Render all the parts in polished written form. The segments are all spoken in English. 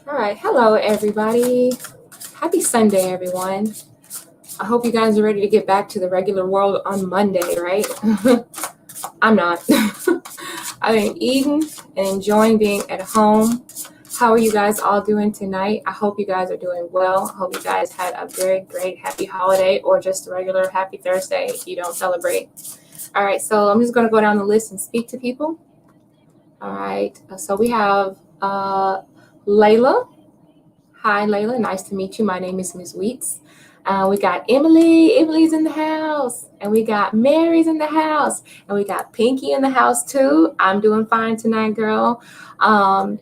All right, hello everybody. Happy Sunday, everyone. I hope you guys are ready to get back to the regular world on Monday, right? I'm not. I've been eating and enjoying being at home. How are you guys all doing tonight? I hope you guys are doing well. I hope you guys had a very great happy holiday or just a regular happy Thursday if you don't celebrate. All right, so I'm just going to go down the list and speak to people. All right, so we have Layla. Hi, Layla. Nice to meet you. My name is Ms. Weeks. We got Emily. Emily's in the house. And we got Mary's in the house. And we got Pinky in the house, too. I'm doing fine tonight, girl.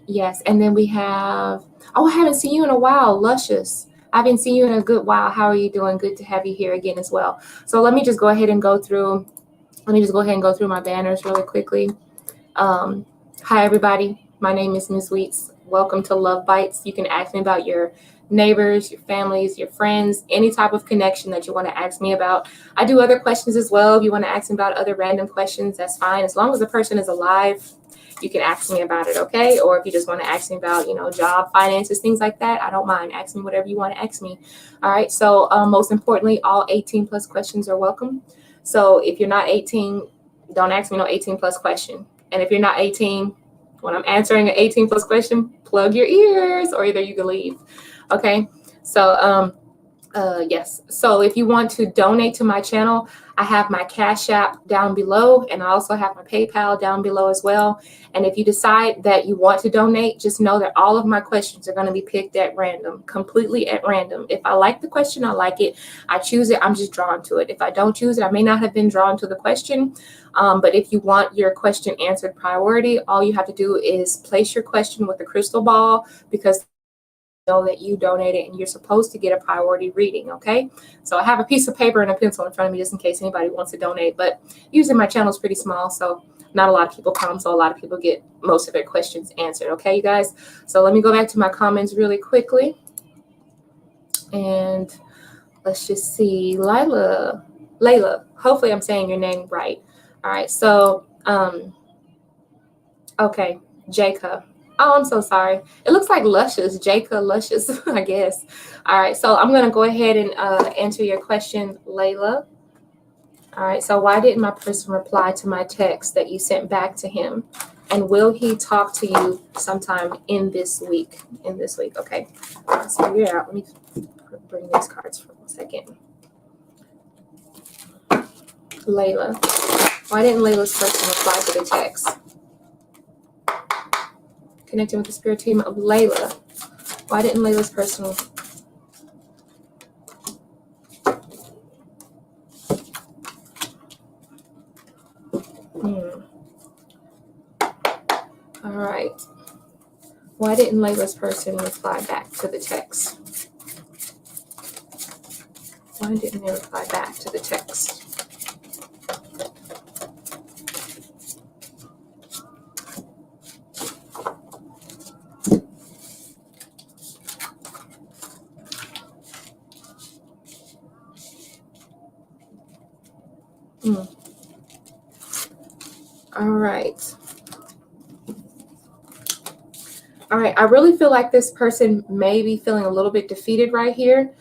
Yes. And then we have, I haven't seen you in a while. Luscious. I haven't seen you in a good while. How are you doing? Good to have you here again as well. So let me just go ahead and go through my banners really quickly. Hi, everybody. My name is Ms. Weeks. Welcome to Love Bytes. You can ask me about your neighbors, your families, your friends, any type of connection that you want to ask me about. I do other questions as well. If you want to ask me about other random questions, that's fine. As long as the person is alive, you can ask me about it, okay? Or if you just want to ask me about, job, finances, things like that, I don't mind. Ask me whatever you want to ask me. All right. So most importantly, all 18 plus questions are welcome. So if you're not 18, don't ask me no 18 plus question. And if you're not 18, when I'm answering an 18 plus question, plug your ears or either you can leave. Okay. So, yes. So if you want to donate to my channel, I have my Cash App down below, and I also have my PayPal down below as well. And if you decide that you want to donate, just know that all of my questions are going to be picked at random, completely at random. If I like the question, I like it. I choose it. I'm just drawn to it. If I don't choose it, I may not have been drawn to the question. But if you want your question answered priority, all you have to do is place your question with the crystal ball, because know that you donated and you're supposed to get a priority reading. Okay, so I have a piece of paper and a pencil in front of me just in case anybody wants to donate, but usually my channel is pretty small, so not a lot of people come, so a lot of people get most of their questions answered. Okay, you guys, so let me go back to my comments really quickly, and let's just see. Layla, hopefully I'm saying your name right. All right, so okay, Jacob. Oh, I'm so sorry. It looks like Luscious, Jacob Luscious, I guess. All right, so I'm going to go ahead and answer your question, Layla. All right, so why didn't my person reply to my text that you sent back to him? And will he talk to you sometime in this week? Okay. Let's figure it out. Let me bring these cards for 1 second. Layla. Why didn't Layla's person reply to the text? Connecting with the spirit team of Layla. Why didn't Layla's person? All right. Why didn't Layla's person reply back to the text? Why didn't they reply back to the text? All right. All right. I really feel like this person may be feeling a little bit defeated right here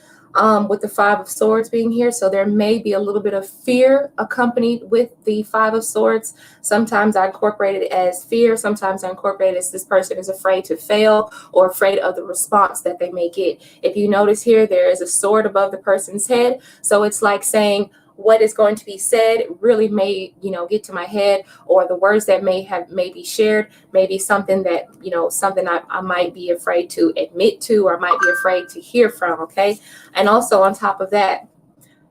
with the Five of Swords being here. So there may be a little bit of fear accompanied with the Five of Swords. Sometimes I incorporate it as fear. Sometimes I incorporate it as this person is afraid to fail or afraid of the response that they may get. If you notice here, there is a sword above the person's head. So it's like saying, what is going to be said really may, get to my head, or the words that may be shared, maybe something that, something I might be afraid to admit to, or might be afraid to hear from. Okay. And also on top of that,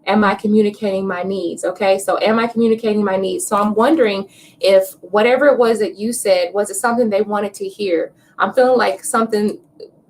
am I communicating my needs? Okay. So am I communicating my needs? So I'm wondering if whatever it was that you said, was it something they wanted to hear? I'm feeling like something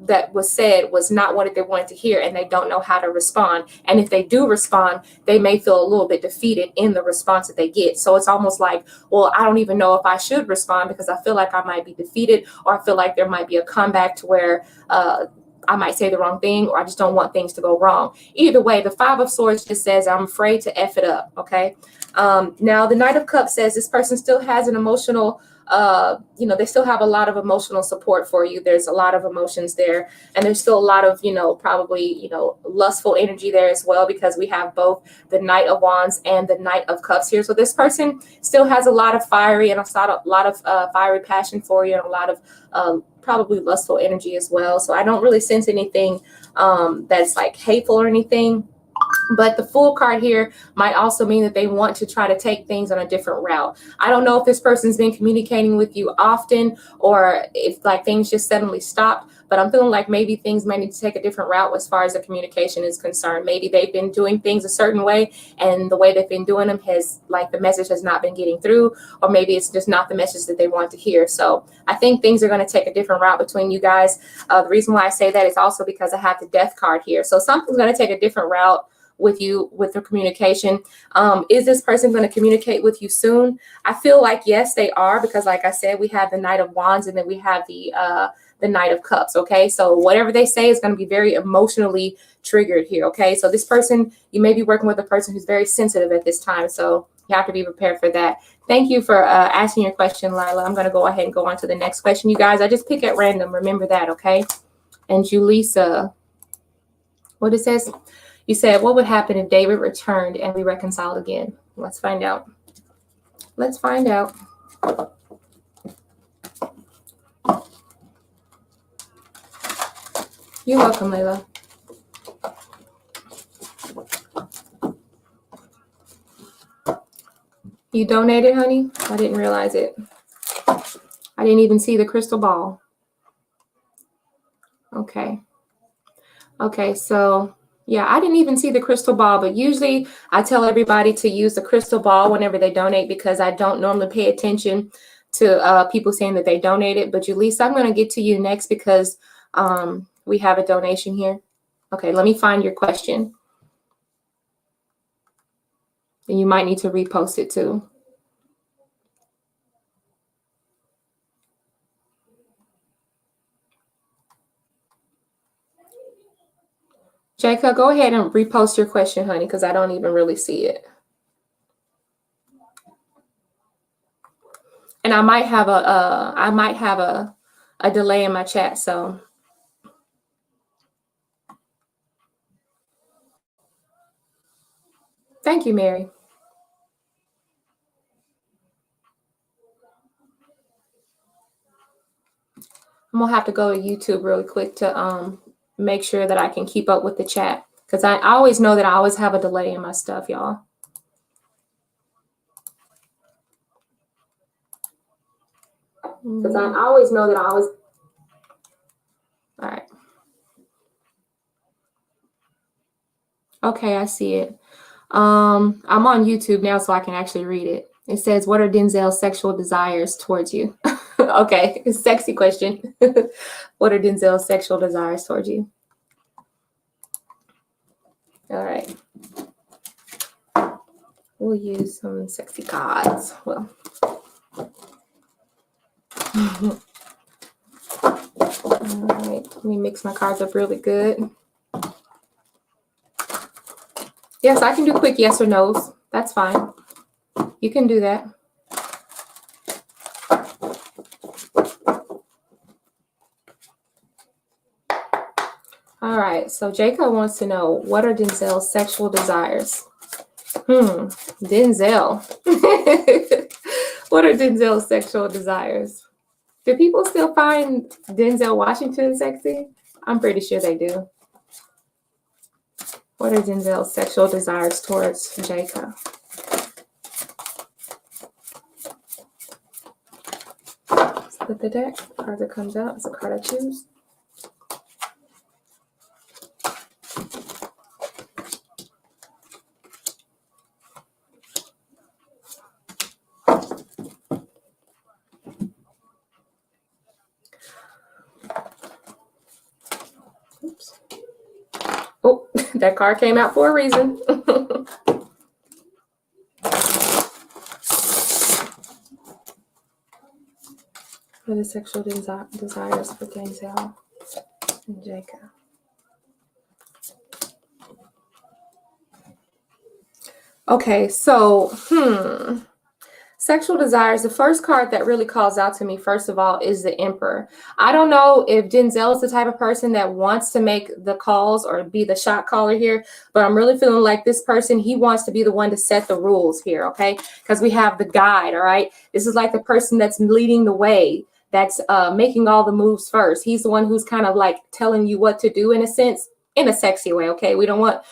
that was said was not what they wanted to hear, and they don't know how to respond. And if they do respond, they may feel a little bit defeated in the response that they get. So it's almost like, well, I don't even know if I should respond because I feel like I might be defeated, or I feel like there might be a comeback to where I might say the wrong thing, or I just don't want things to go wrong. Either way, the Five of Swords just says I'm afraid to F it up. Okay. Now, the Knight of Cups says this person still has an emotional, they still have a lot of emotional support for you. There's a lot of emotions there, and there's still a lot of, probably, lustful energy there as well, because we have both the Knight of Wands and the Knight of Cups here. So this person still has a lot of fiery and a lot of fiery passion for you, and a lot of probably lustful energy as well. So I don't really sense anything that's like hateful or anything. But the Fool card here might also mean that they want to try to take things on a different route. I don't know if this person's been communicating with you often, or if like things just suddenly stopped, but I'm feeling like maybe things might need to take a different route as far as the communication is concerned. Maybe they've been doing things a certain way, and the way they've been doing them has, like, the message has not been getting through, or maybe it's just not the message that they want to hear. So I think things are going to take a different route between you guys. The reason why I say that is also because I have the Death card here. So something's going to take a different route with you, with their communication. Is this person going to communicate with you soon? I feel like yes, they are, because like I said, we have the Knight of Wands, and then we have the Knight of Cups. Okay, so whatever they say is going to be very emotionally triggered here. Okay, so this person, you may be working with a person who's very sensitive at this time, so you have to be prepared for that. Thank you for asking your question, Lila. I'm going to go ahead and go on to the next question, you guys. I just pick at random, remember that. Okay. And Julissa, what it says, you said, what would happen if David returned and we reconciled again? Let's find out. Let's find out. You're welcome, Layla. You donated, honey? I didn't realize it. I didn't even see the crystal ball. Okay. Okay, so yeah, I didn't even see the crystal ball, but usually I tell everybody to use the crystal ball whenever they donate, because I don't normally pay attention to people saying that they donated. But Julissa, I'm going to get to you next, because we have a donation here. Okay, let me find your question. And you might need to repost it too. Jacob, go ahead and repost your question, honey, because I don't even really see it. And I might have a delay in my chat, so. Thank you, Mary. I'm gonna have to go to YouTube really quick to make sure that I can keep up with the chat, because I always know that I always have a delay in my stuff, y'all. Because I always know that I always. All right. Okay, I see it. I'm on YouTube now, so I can actually read it. It says, what are Denzel's sexual desires towards you? Okay, sexy question. What are Denzel's sexual desires towards you? All right. We'll use some sexy cards. Well. All right, let me mix my cards up really good. Yes, I can do quick yes or no's. That's fine. You can do that. All right, so Jacob wants to know, what are Denzel's sexual desires? Denzel. What are Denzel's sexual desires? Do people still find Denzel Washington sexy? I'm pretty sure they do. What are Denzel's sexual desires towards Jacob? Split the deck. The card that comes out is the card I choose. Oops. Oh, that card came out for a reason. What are the sexual desires for Denzel and Jacob? Okay, so, sexual desires. The first card that really calls out to me, first of all, is the Emperor. I don't know if Denzel is the type of person that wants to make the calls or be the shot caller here, but I'm really feeling like this person, he wants to be the one to set the rules here, okay? Because we have the guide, all right? This is like the person that's leading the way, that's making all the moves first. He's the one who's kind of like telling you what to do in a sense, in a sexy way, okay? We don't want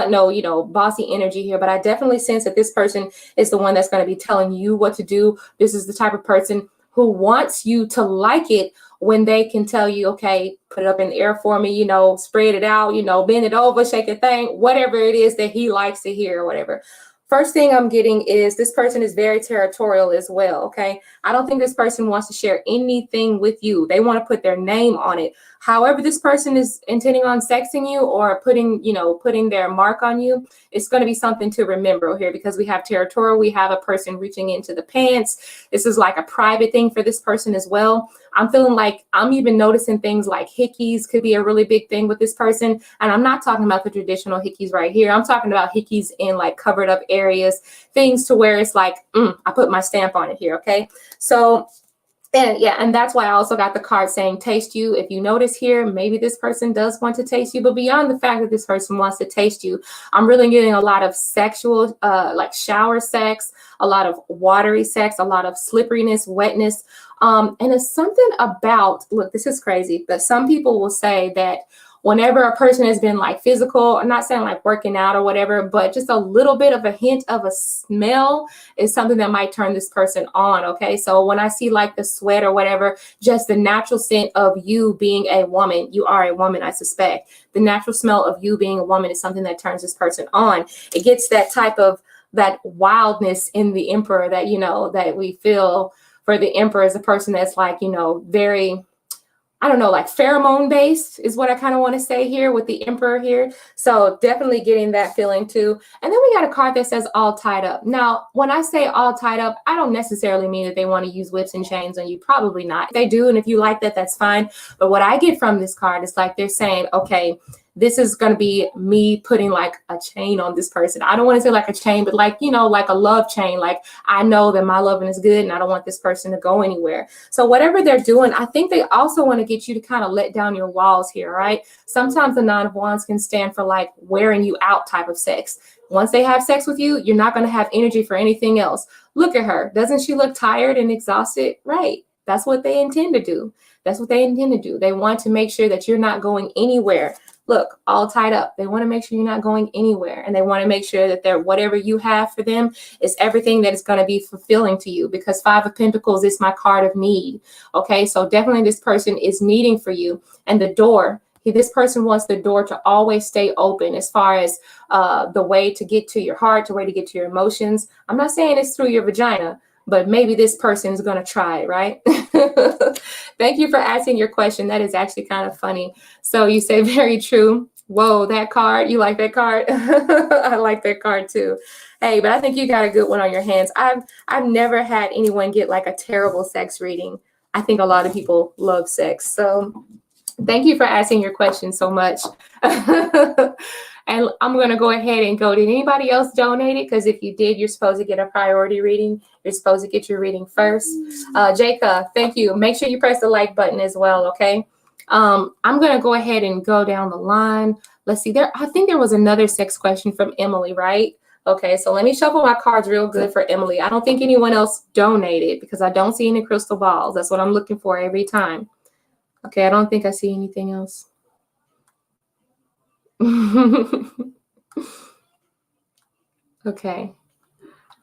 no, bossy energy here, but I definitely sense that this person is the one that's going to be telling you what to do. This is the type of person who wants you to like it when they can tell you, okay, put it up in the air for me, spread it out, bend it over, shake a thing, whatever it is that he likes to hear or whatever. First thing I'm getting is this person is very territorial as well, okay? I don't think this person wants to share anything with you. They want to put their name on it. However, this person is intending on sexing you or putting their mark on you, it's going to be something to remember here because we have territorial, we have a person reaching into the pants. This is like a private thing for this person as well. I'm feeling like I'm even noticing things like hickeys could be a really big thing with this person. And I'm not talking about the traditional hickeys right here. I'm talking about hickeys in like covered up areas, things to where it's like, I put my stamp on it here, okay? So, and that's why I also got the card saying taste you. If you notice here, maybe this person does want to taste you, but beyond the fact that this person wants to taste you, I'm really getting a lot of sexual, like shower sex, a lot of watery sex, a lot of slipperiness, wetness. And it's something about, look, this is crazy, but some people will say that whenever a person has been like physical, I'm not saying like working out or whatever, but just a little bit of a hint of a smell is something that might turn this person on. Okay. So when I see like the sweat or whatever, just the natural scent of you being a woman, you are a woman, I suspect. The natural smell of you being a woman is something that turns this person on. It gets that type of that wildness in the Emperor that, that we feel for the Emperor as a person that's like, very, I don't know, like pheromone based is what I kind of want to say here with the Emperor here. So definitely getting that feeling too. And then we got a card that says all tied up. Now, when I say all tied up, I don't necessarily mean that they want to use whips and chains on you. Probably not. If they do, and if you like that, that's fine. But what I get from this card is like they're saying, okay, this is going to be me putting like a chain on this person. I don't want to say like a chain, but like, like a love chain. Like I know that my loving is good and I don't want this person to go anywhere. So whatever they're doing, I think they also want to get you to kind of let down your walls here, right? Sometimes the Nine of Wands can stand for like wearing you out type of sex. Once they have sex with you, you're not going to have energy for anything else. Look at her. Doesn't she look tired and exhausted? Right. That's what they intend to do. That's what they intend to do. They want to make sure that you're not going anywhere. Look, all tied up. They want to make sure you're not going anywhere. And they want to make sure that whatever you have for them is everything that is going to be fulfilling to you, because Five of Pentacles is my card of need. Okay, so definitely this person is needing for you. And the door, this person wants the door to always stay open as far as the way to get to your heart, the way to get to your emotions. I'm not saying it's through your vagina, but maybe this person is going to try it, right? Thank you for asking your question. That is actually kind of funny. So you say very true. Whoa, that card. You like that card? I like that card too. Hey, but I think you got a good one on your hands. I've never had anyone get like a terrible sex reading. I think a lot of people love sex. So thank you for asking your question so much. And I'm going to go ahead and go. Did anybody else donate it? Because if you did, you're supposed to get a priority reading. You're supposed to get your reading first. Jacob, thank you. Make sure you press the like button as well, okay? I'm going to go ahead and go down the line. Let's see. I think there was another sex question from Emily, right? Okay, so let me shuffle my cards real good for Emily. I don't think anyone else donated because I don't see any crystal balls. That's what I'm looking for every time. Okay, I don't think I see anything else. Okay.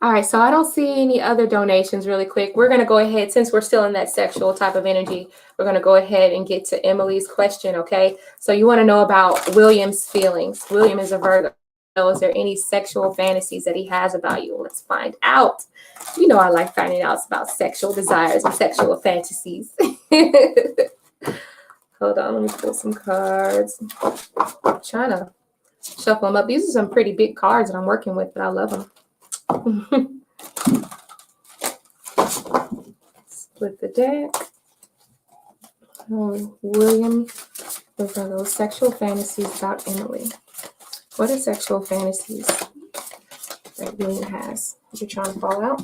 All right, so I don't see any other donations really quick. We're going to go ahead, since we're still in that sexual type of energy, we're going to go ahead and get to Emily's question, okay? So you want to know about William's feelings. William is a Virgo. Is there any sexual fantasies that he has about you? Let's find out. You know I like finding out about sexual desires and sexual fantasies. Hold on, let me pull some cards. I'm trying to shuffle them up. These are some pretty big cards that I'm working with, but I love them. Split the deck. William, those are those sexual fantasies about Emily. What are sexual fantasies that William has. If you're trying to fall out.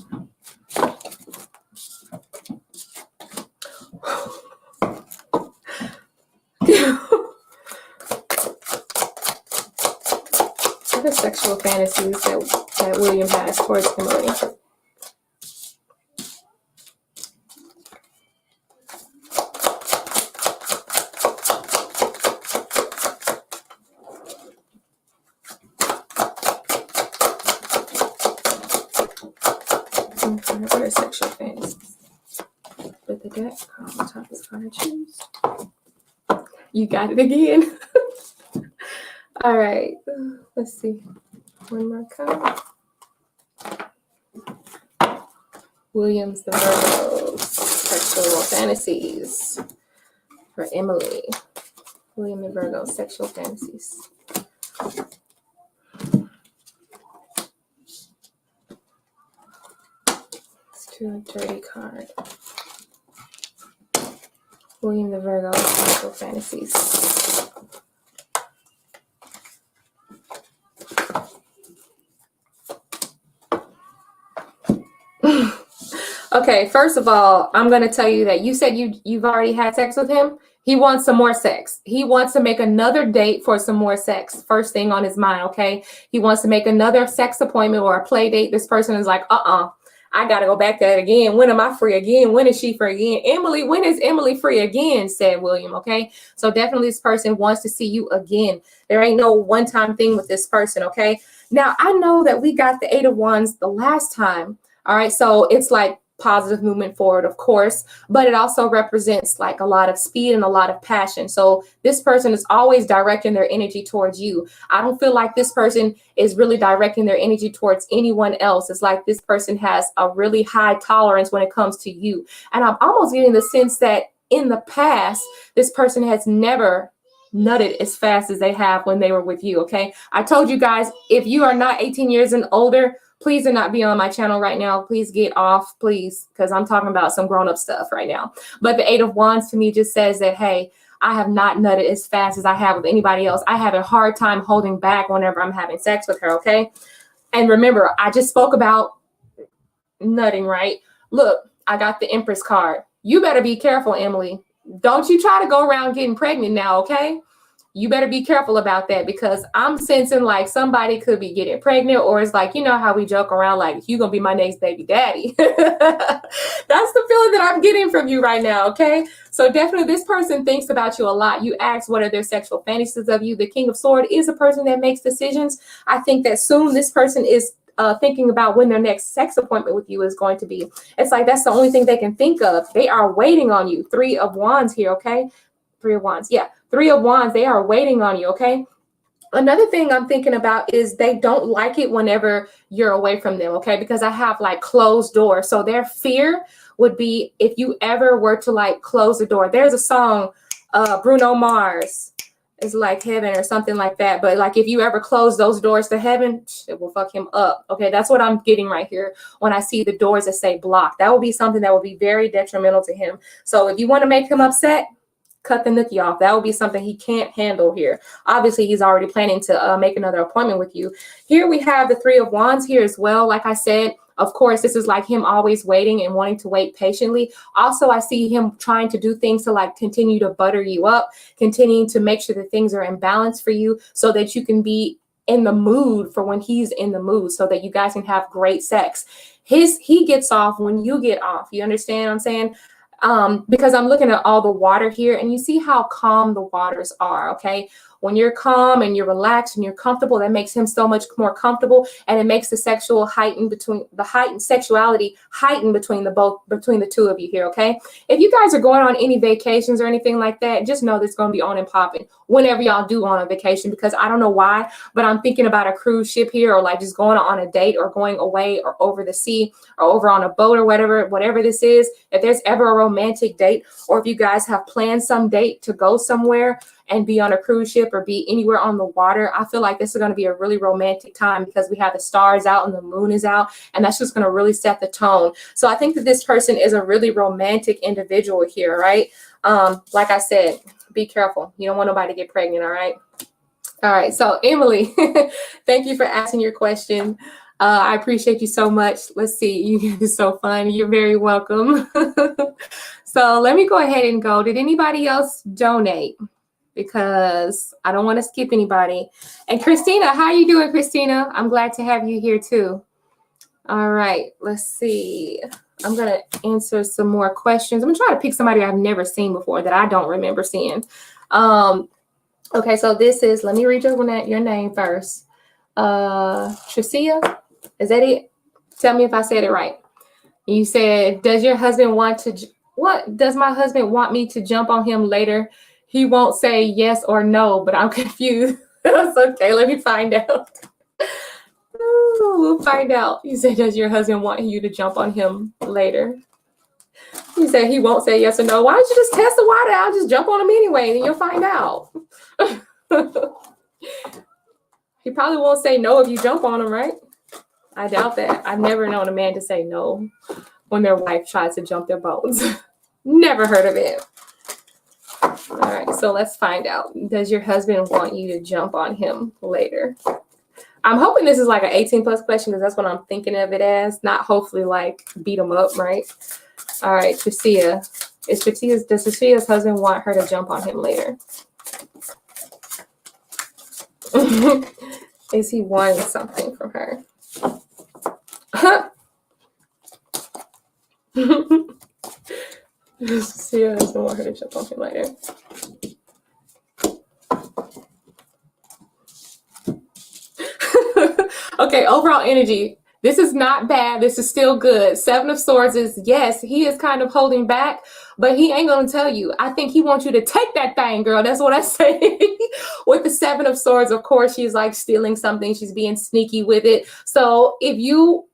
What are sexual fantasies that William has towards Emily? What are sexual fantasies? With the deck, on the top is card choose. You got it again. All right, let's see. One more card. Williams the Virgo, sexual fantasies for Emily. William the Virgo, sexual fantasies. Let's do a dirty card. William the Virgo, sexual fantasies. Okay, first of all, I'm going to tell you that you said you've already had sex with him. He wants some more sex. He wants to make another date for some more sex. First thing on his mind, okay? He wants to make another sex appointment or a play date. This person is like, I got to go back to that again. When am I free again? When is she free again? Emily, when is Emily free again? Said William, okay? So definitely this person wants to see you again. There ain't no one-time thing with this person, okay? Now, I know that we got the 8 of Wands the last time, all right? So it's like positive movement forward, of course, but it also represents like a lot of speed and a lot of passion. So this person is always directing their energy towards you. I don't feel like this person is really directing their energy towards anyone else. It's like this person has a really high tolerance when it comes to you. And I'm almost getting the sense that in the past, this person has never nutted as fast as they have when they were with you, okay? I told you guys, if you are not 18 years and older, please do not be on my channel right now. Please get off, please, because I'm talking about some grown-up stuff right now. But the 8 of Wands to me just says that, hey, I have not nutted as fast as I have with anybody else. I have a hard time holding back whenever I'm having sex with her, okay? And remember, I just spoke about nutting, right? Look, I got the Empress card. You better be careful, Emily. Don't you try to go around getting pregnant now, okay? You better be careful about that because I'm sensing like somebody could be getting pregnant, or it's like, you know how we joke around like, you're going to be my next baby daddy. That's the feeling that I'm getting from you right now, okay? So definitely this person thinks about you a lot. You ask what are their sexual fantasies of you. The King of Swords is a person that makes decisions. I think that soon this person is thinking about when their next sex appointment with you is going to be. It's like that's the only thing they can think of. They are waiting on you. 3 of Wands here, okay? 3 of Wands. Yeah, 3 of Wands. They are waiting on you, okay? Another thing I'm thinking about is they don't like it whenever you're away from them, okay? Because I have like closed doors. So their fear would be if you ever were to like close the door. There's a song, Bruno Mars. It's like heaven or something like that. But like if you ever close those doors to heaven, it will fuck him up. Okay, that's what I'm getting right here when I see the doors that say blocked. That will be something that will be very detrimental to him. So if you want to make him upset, cut the nookie off. That will be something he can't handle here. Obviously, he's already planning to make another appointment with you. Here we have the 3 of Wands here as well. Like I said, of course, this is like him always waiting and wanting to wait patiently. Also, I see him trying to do things to like continue to butter you up, continuing to make sure that things are in balance for you so that you can be in the mood for when he's in the mood so that you guys can have great sex. He gets off when you get off. You understand what I'm saying? Because I'm looking at all the water here and you see how calm the waters are, okay? When you're calm and you're relaxed and you're comfortable, that makes him so much more comfortable, and it makes the sexual sexuality heighten between the two of you here, okay? If you guys are going on any vacations or anything like that, just know that's going to be on and popping whenever y'all do on a vacation, because I don't know why, but I'm thinking about a cruise ship here, or like just going on a date or going away or over the sea or over on a boat or whatever this is. If there's ever a romantic date, or if you guys have planned some date to go somewhere and be on a cruise ship or be anywhere on the water, I feel like this is going to be a really romantic time because we have the stars out and the moon is out, and that's just going to really set the tone. So I think that this person is a really romantic individual here, right? Like I said, be careful. You don't want nobody to get pregnant, all right? All right, so Emily, thank you for asking your question. I appreciate you so much. Let's see. You are so fun. You're very welcome. So let me go ahead and go. Did anybody else donate? Because I don't want to skip anybody. And Christina, how you doing, Christina? I'm glad to have you here too. All right, let's see. I'm going to answer some more questions. I'm going to try to pick somebody I've never seen before that I don't remember seeing. Okay, so this is, let me read your name first. Tricia, is that it? Tell me if I said it right. You said, does your husband want to, what? Does my husband want me to jump on him later? He won't say yes or no, but I'm confused. That's okay, let me find out. We'll find out. You said, does your husband want you to jump on him later? You said he won't say yes or no. Why don't you just test the water out? Just jump on him anyway, and you'll find out. He probably won't say no if you jump on him, right? I doubt that. I've never known a man to say no when their wife tries to jump their bones. Never heard of it. All right, so let's find out. Does your husband want you to jump on him later? I'm hoping this is like an 18+ question because that's what I'm thinking of it as. Not hopefully like beat him up, right? All right, Tricia. Does Tricia's husband want her to jump on him later? Is he wanting something from her? Tricia doesn't want her to jump on him later. Okay, overall energy. This is not bad. This is still good. 7 of Swords is, yes, he is kind of holding back, but he ain't going to tell you. I think he wants you to take that thing, girl. That's what I say. With the 7 of Swords, of course, she's like stealing something. She's being sneaky with it. So if you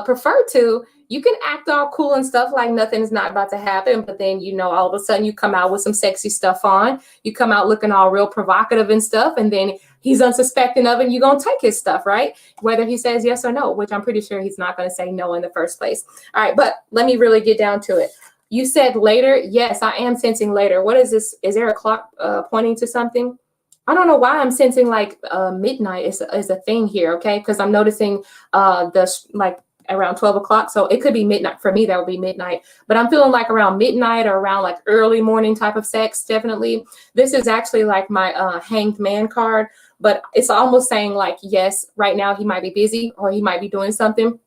prefer to, you can act all cool and stuff like nothing's not about to happen. But then, you know, all of a sudden you come out with some sexy stuff on. You come out looking all real provocative and stuff. And then he's unsuspecting of it. And you're going to take his stuff, right? Whether he says yes or no, which I'm pretty sure he's not going to say no in the first place. All right. But let me really get down to it. You said later. Yes, I am sensing later. What is this? Is there a clock pointing to something? I don't know why I'm sensing like midnight is a thing here. Okay. Because I'm noticing around 12 o'clock. So it could be midnight. For me, that would be midnight. But I'm feeling like around midnight or around like early morning type of sex, definitely. This is actually like my hanged man card. But it's almost saying like, yes, right now he might be busy or he might be doing something.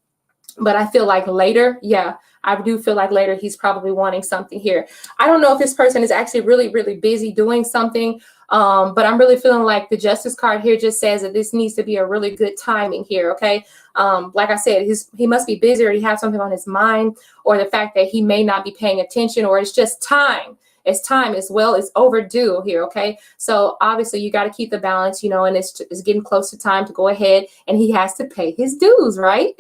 But I feel like later, yeah, I do feel like later he's probably wanting something here. I don't know if this person is actually really, really busy doing something. But I'm really feeling like the Justice card here just says that this needs to be a really good timing here, okay? Like I said, he must be busy or he has something on his mind, or the fact that he may not be paying attention, or it's just time. It's time as well. It's overdue here, okay? So obviously you got to keep the balance, you know, and it's getting close to time to go ahead, and he has to pay his dues, right?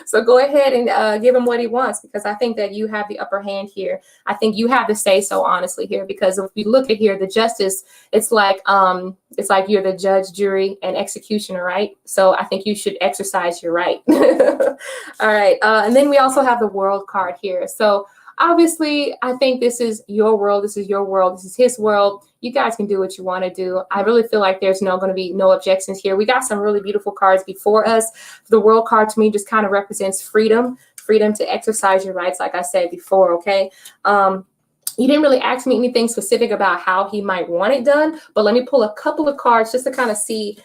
So go ahead and give him what he wants, because I think that you have the upper hand here. I think you have to say so honestly here, because if you look at here, the Justice, it's like you're the judge, jury, and executioner, right? So I think you should exercise your right. All right. And then we also have the World card here. So obviously, I think this is your world. This is your world. This is his world. You guys can do what you want to do. I really feel like there's going to be no objections here. We got some really beautiful cards before us. The World card to me just kind of represents freedom to exercise your rights, like I said before, okay? You didn't really ask me anything specific about how he might want it done, but let me pull a couple of cards just to kind of see,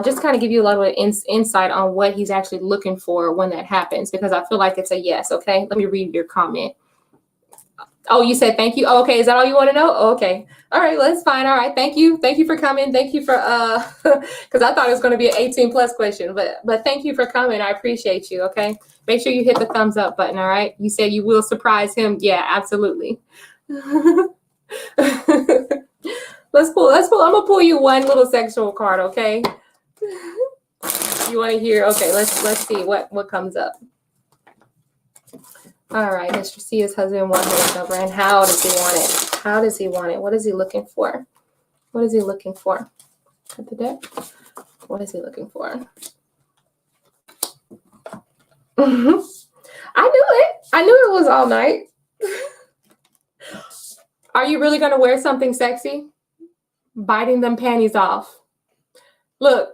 just kind of give you a little insight on what he's actually looking for when that happens, because I feel like it's a yes, okay? Let me read your comment. Oh, you said thank you. Oh, okay, is that all you want to know? Oh, okay. All right, well, that's fine. All right, thank you. Thank you for coming. Thank you for because I thought it was going to be an 18+ question, but thank you for coming. I appreciate you. Okay, make sure you hit the thumbs up button. All right. You said you will surprise him. Yeah, absolutely. Let's pull. I'm gonna pull you one little sexual card. Okay. You want to hear? Okay, let's see what comes up. All right, Mr. C, his husband wants his number, and how does he want it? How does he want it? What is he looking for? What is he looking for? At the deck. What is he looking for? I knew it. I knew it was all night. Are you really going to wear something sexy? Biting them panties off. Look,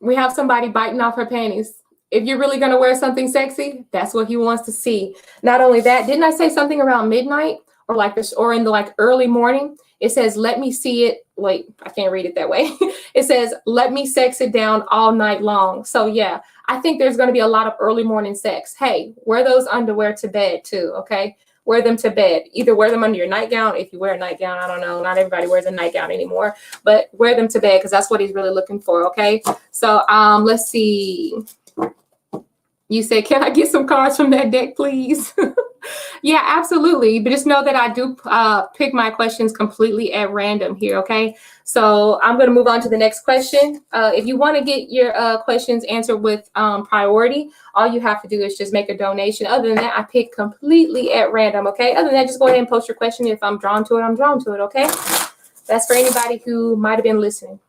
we have somebody biting off her panties. If you're really going to wear something sexy, that's what he wants to see. Not only that, didn't I say something around midnight or like this, or in the like early morning? It says, let me see it. Wait, I can't read it that way. It says, let me sex it down all night long. So yeah, I think there's going to be a lot of early morning sex. Hey, wear those underwear to bed too. Okay. Wear them to bed. Either wear them under your nightgown. If you wear a nightgown, I don't know. Not everybody wears a nightgown anymore, but wear them to bed because that's what he's really looking for. Okay. So let's see. You said, can I get some cards from that deck, please? Yeah, absolutely. But just know that I do pick my questions completely at random here, okay? So I'm going to move on to the next question. If you want to get your questions answered with priority, all you have to do is just make a donation. Other than that, I pick completely at random, okay? Other than that, just go ahead and post your question. If I'm drawn to it, I'm drawn to it, okay? That's for anybody who might have been listening.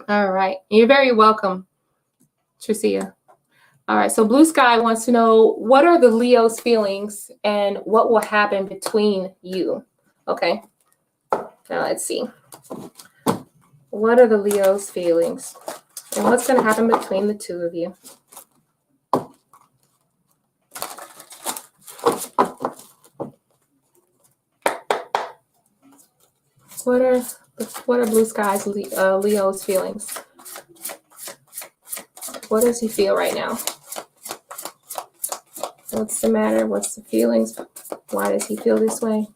All right. You're very welcome, Tricia. All right, so Blue Sky wants to know, what are the Leo's feelings and what will happen between you? Okay, now let's see. What are the Leo's feelings and what's going to happen between the two of you? What are Blue Sky's Leo's feelings? What does he feel right now? What's the matter? What's the feelings? Why does he feel this way?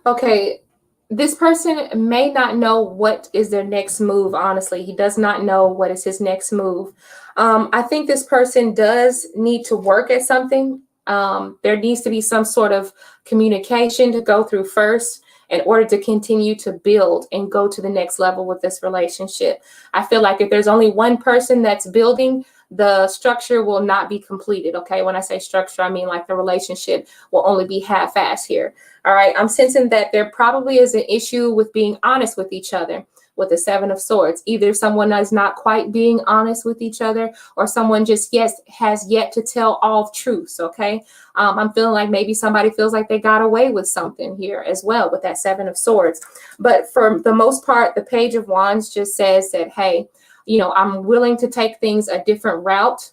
Okay, this person may not know what is their next move, honestly. He does not know what is his next move. I think this person does need to work at something. There needs to be some sort of communication to go through first in order to continue to build and go to the next level with this relationship. I feel like if there's only one person that's building, the structure will not be completed. Okay, when I say structure, I mean like the relationship will only be half-assed here. All right, I'm sensing that there probably is an issue with being honest with each other with the Seven of Swords. Either someone is not quite being honest with each other, or someone just has yet to tell all truths, okay? I'm feeling like maybe somebody feels like they got away with something here as well with that Seven of Swords. But for the most part, the Page of Wands just says that, hey, you know, I'm willing to take things a different route.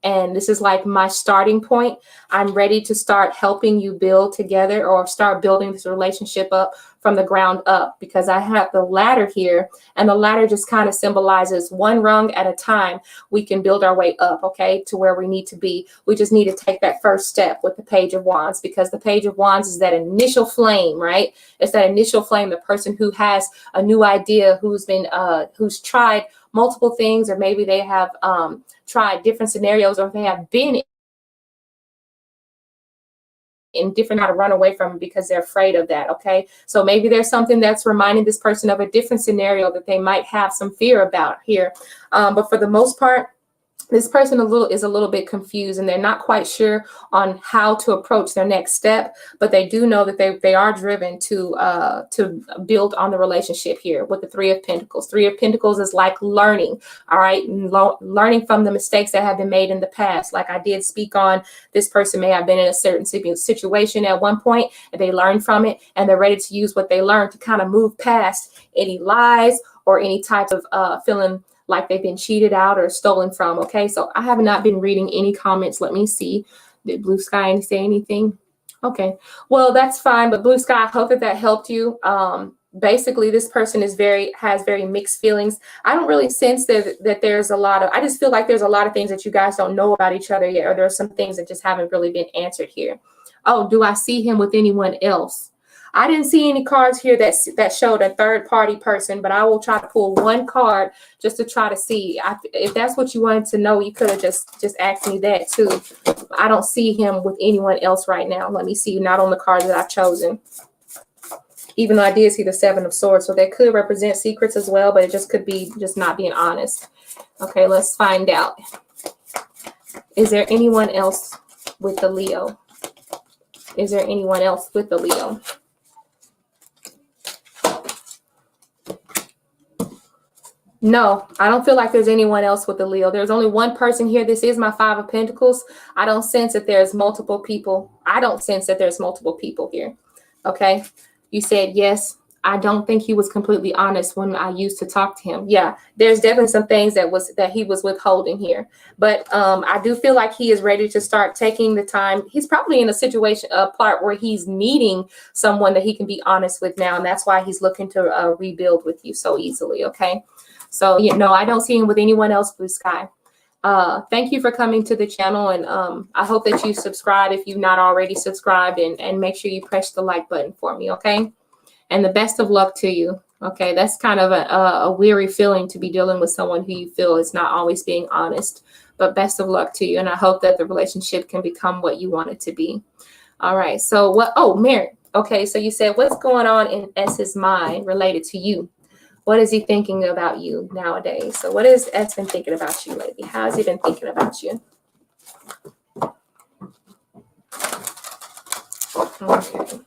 And this is like my starting point. I'm ready to start helping you build together or start building this relationship up from the ground up, because I have the ladder here, and the ladder just kind of symbolizes one rung at a time. We can build our way up, okay, to where we need to be. We just need to take that first step with the Page of Wands, because the Page of Wands is that initial flame, right? It's that initial flame, the person who has a new idea, who's tried multiple things, or maybe they have tried different scenarios, or they have been in different, how to run away from it because they're afraid of that. Okay, so maybe there's something that's reminding this person of a different scenario that they might have some fear about here. But for the most part, this person is a little bit confused, and they're not quite sure on how to approach their next step, but they do know that they are driven to build on the relationship here with the Three of Pentacles. Three of Pentacles is like learning, all right, learning from the mistakes that have been made in the past. Like I did speak on, this person may have been in a certain situation at one point, and they learned from it, and they're ready to use what they learned to kind of move past any lies or any type of feeling like they've been cheated out or stolen from. Okay, so I have not been reading any comments. Let me see. Did Blue Sky say anything? Okay, well, that's fine. But Blue Sky, I hope that helped you. Basically, this person has very mixed feelings. I don't really sense that there's a lot of, I just feel like there's a lot of things that you guys don't know about each other yet, or there are some things that just haven't really been answered here. Oh, do I see him with anyone else? I didn't see any cards here that showed a third party person, but I will try to pull one card just to try to see. If that's what you wanted to know, you could have just asked me that too. I don't see him with anyone else right now. Let me see, not on the cards that I've chosen. Even though I did see the Seven of Swords, so that could represent secrets as well, but it just could be just not being honest. Okay, let's find out. Is there anyone else with the Leo? Is there anyone else with the Leo? No, I don't feel like there's anyone else with the Leo. There's only one person here. This is my Five of Pentacles. I don't sense that there's multiple people. I don't sense that there's multiple people here. Okay. You said yes. I don't think he was completely honest when I used to talk to him. Yeah, there's definitely some things that he was withholding here. But I do feel like he is ready to start taking the time. He's probably in a part where he's needing someone that he can be honest with now. And that's why he's looking to rebuild with you so easily. Okay. So, no, I don't see him with anyone else, Blue Sky. Thank you for coming to the channel. And I hope that you subscribe if you've not already subscribed, and make sure you press the like button for me. Okay. And the best of luck to you. Okay. That's kind of a weary feeling to be dealing with someone who you feel is not always being honest, but best of luck to you. And I hope that the relationship can become what you want it to be. All right. So Mary. Okay. So you said, what's going on in S's mind related to you? What is he thinking about you nowadays? So what has S been thinking about you lately? How has he been thinking about you? Okay.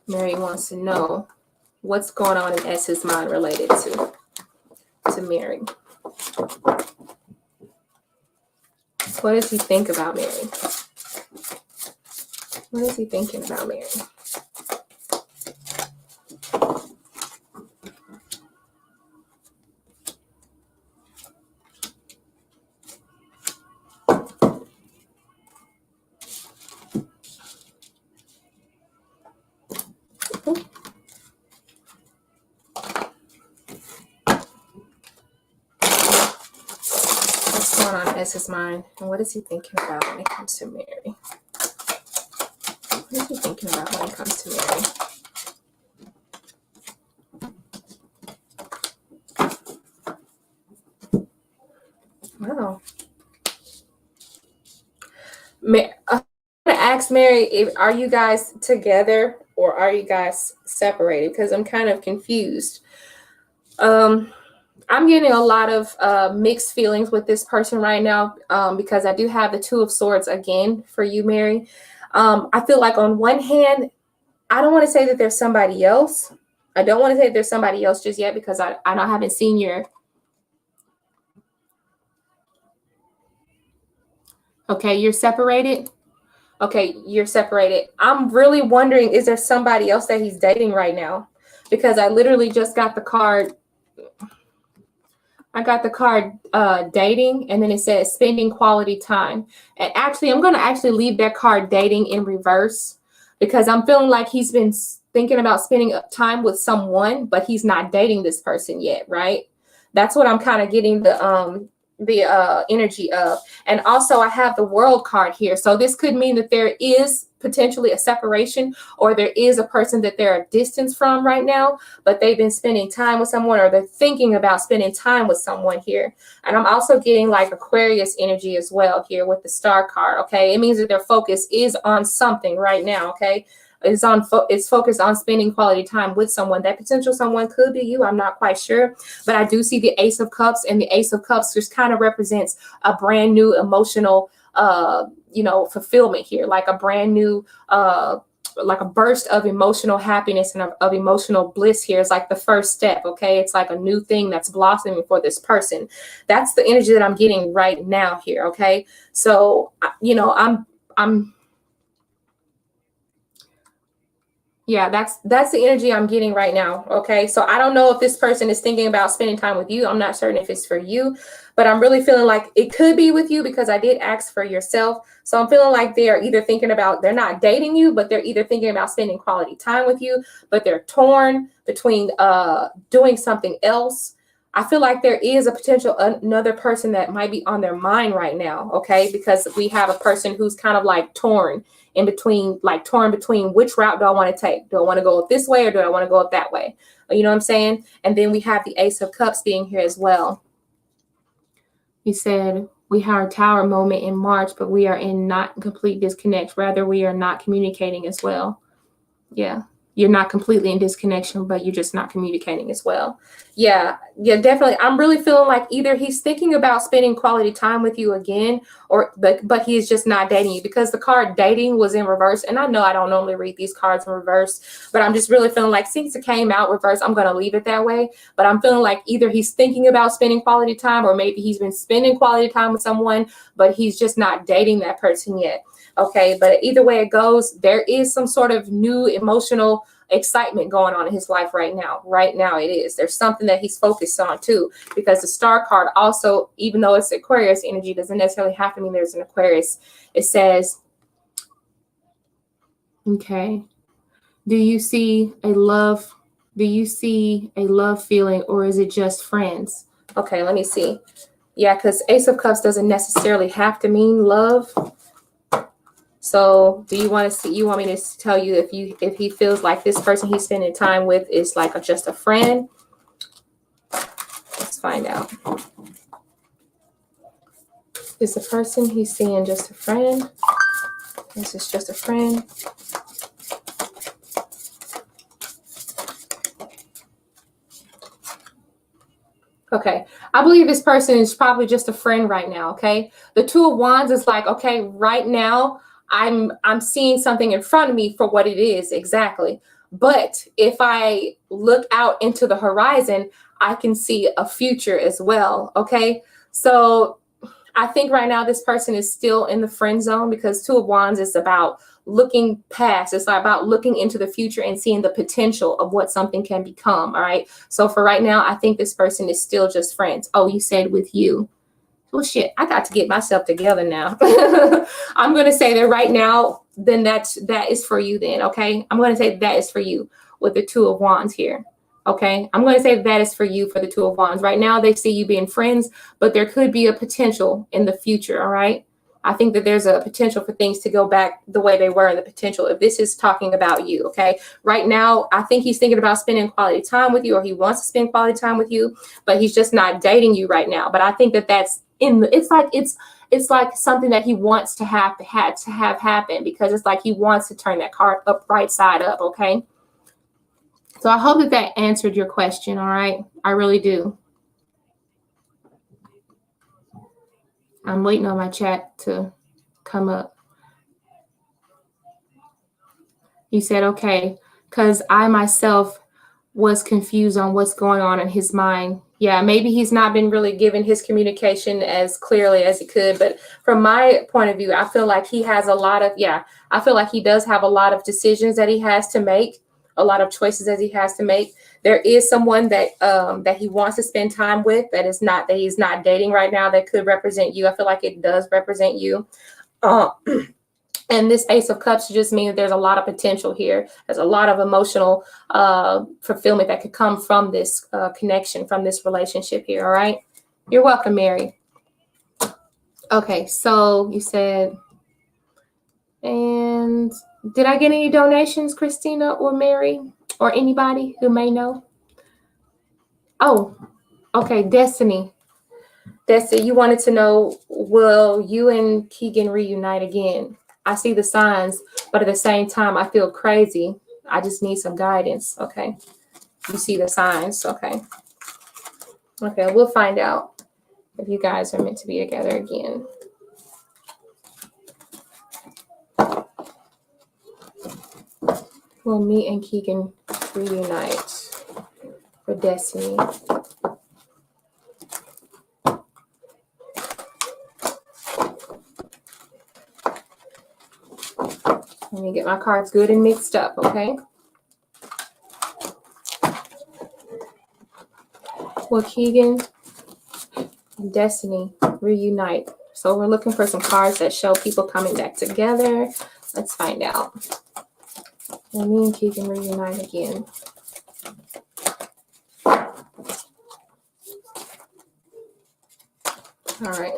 Mary wants to know what's going on in S's mind related to Mary. What does he think about Mary? What is he thinking about Mary? What's going on in S's mind? And what is he thinking about when it comes to Mary? What is he thinking about when it comes to Mary? Wow. I'm going to ask Mary, are you guys together or are you guys separated? Because I'm kind of confused. I'm getting a lot of mixed feelings with this person right now, because I do have the Two of Swords again for you, Mary. I feel like on one hand, I don't want to say that there's somebody else. I don't want to say that there's somebody else just yet, because I haven't seen your... Okay, you're separated. Okay, you're separated. I'm really wondering, is there somebody else that he's dating right now? Because I literally just got the card. I got the card dating, and then it says spending quality time. And actually, I'm going to actually leave that card dating in reverse, because I'm feeling like he's been thinking about spending time with someone, but he's not dating this person yet, right? That's what I'm kind of getting the energy of. And also I have the World card here. So this could mean that there is potentially a separation, or there is a person that they're a distance from right now, but they've been spending time with someone, or they're thinking about spending time with someone here. And I'm also getting like Aquarius energy as well here with the Star card. Okay. It means that their focus is on something right now. Okay. It's focused on spending quality time with someone. That potential someone could be you. I'm not quite sure, but I do see the Ace of Cups, and the Ace of Cups just kind of represents a brand new emotional, fulfillment here, like a brand new, like a burst of emotional happiness and of emotional bliss here. It's like the first step. Okay. It's like a new thing that's blossoming for this person. That's the energy that I'm getting right now here. Okay. So, yeah, that's the energy I'm getting right now. Okay. So I don't know if this person is thinking about spending time with you. I'm not certain if it's for you, but I'm really feeling like it could be with you, because I did ask for yourself. So I'm feeling like they're either thinking about, they're not dating you, but they're either thinking about spending quality time with you, but they're torn between doing something else. I feel like there is a potential another person that might be on their mind right now. Okay. Because we have a person who's kind of like torn between which route do I want to take? Do I want to go this way, or do I want to go up that way? You know what I'm saying? And then we have the Ace of Cups being here as well. He said, we had a tower moment in March, but we are in not complete disconnect. Rather, we are not communicating as well. Yeah. You're not completely in disconnection, but you're just not communicating as well. Yeah, definitely. I'm really feeling like either he's thinking about spending quality time with you again, or but he is just not dating you, because the card dating was in reverse. And I know I don't normally read these cards in reverse, but I'm just really feeling like since it came out reverse, I'm going to leave it that way. But I'm feeling like either he's thinking about spending quality time, or maybe he's been spending quality time with someone, but he's just not dating that person yet. Okay, but either way it goes, there is some sort of new emotional excitement going on in his life right now. Right now it is. There's something that he's focused on too, because the star card also, even though it's Aquarius energy, doesn't necessarily have to mean there's an Aquarius. It says, okay, do you see a love feeling, or is it just friends? Okay, let me see. Yeah, because Ace of Cups doesn't necessarily have to mean love. So do you want to see, you want me to tell you if he feels like this person he's spending time with is like just a friend? Let's find out. Is the person he's seeing just a friend? Is this just a friend? Okay, I believe this person is probably just a friend right now, okay? The Two of Wands is like, okay, right now, I'm seeing something in front of me for what it is exactly. But if I look out into the horizon, I can see a future as well, okay? So I think right now this person is still in the friend zone, because Two of Wands is about looking past. It's about looking into the future and seeing the potential of what something can become, all right? So for right now, I think this person is still just friends. Oh, you said with you. Well, shit, I got to get myself together now. I'm going to say that right now, then that is for you then, okay? I'm going to say that is for you with the Two of Wands here, okay? I'm going to say that is for you for the Two of Wands. Right now, they see you being friends, but there could be a potential in the future, all right? I think that there's a potential for things to go back the way they were in the potential, if this is talking about you, okay? Right now, I think he's thinking about spending quality time with you, or he wants to spend quality time with you, but he's just not dating you right now. But I think that that's it's like something that he wants to have happen, because it's like he wants to turn that card up right side up, okay? So I hope that answered your question, all right? I really do. I'm waiting on my chat to come up. You said, okay, because I myself was confused on what's going on in his mind. Yeah, maybe he's not been really giving his communication as clearly as he could. But from my point of view, I feel like he has a lot of, I feel like he does have a lot of decisions that he has to make, a lot of choices that he has to make. There is someone that that he wants to spend time with that he's not dating right now, that could represent you. I feel like it does represent you. And this Ace of Cups just means there's a lot of potential here. There's a lot of emotional fulfillment that could come from this connection, from this relationship here, all right? You're welcome, Mary. Okay, so you said, and did I get any donations, Christina or Mary, or anybody who may know? Oh, okay, Destiny. Destiny, you wanted to know, will you and Keegan reunite again? I see the signs, but at the same time, I feel crazy. I just need some guidance, okay? You see the signs, okay? Okay, we'll find out if you guys are meant to be together again. Will me and Keegan reunite for Destiny? Let me get my cards good and mixed up, okay? Will Keegan and Destiny reunite? So we're looking for some cards that show people coming back together. Let's find out. Will me and Keegan reunite again? All right.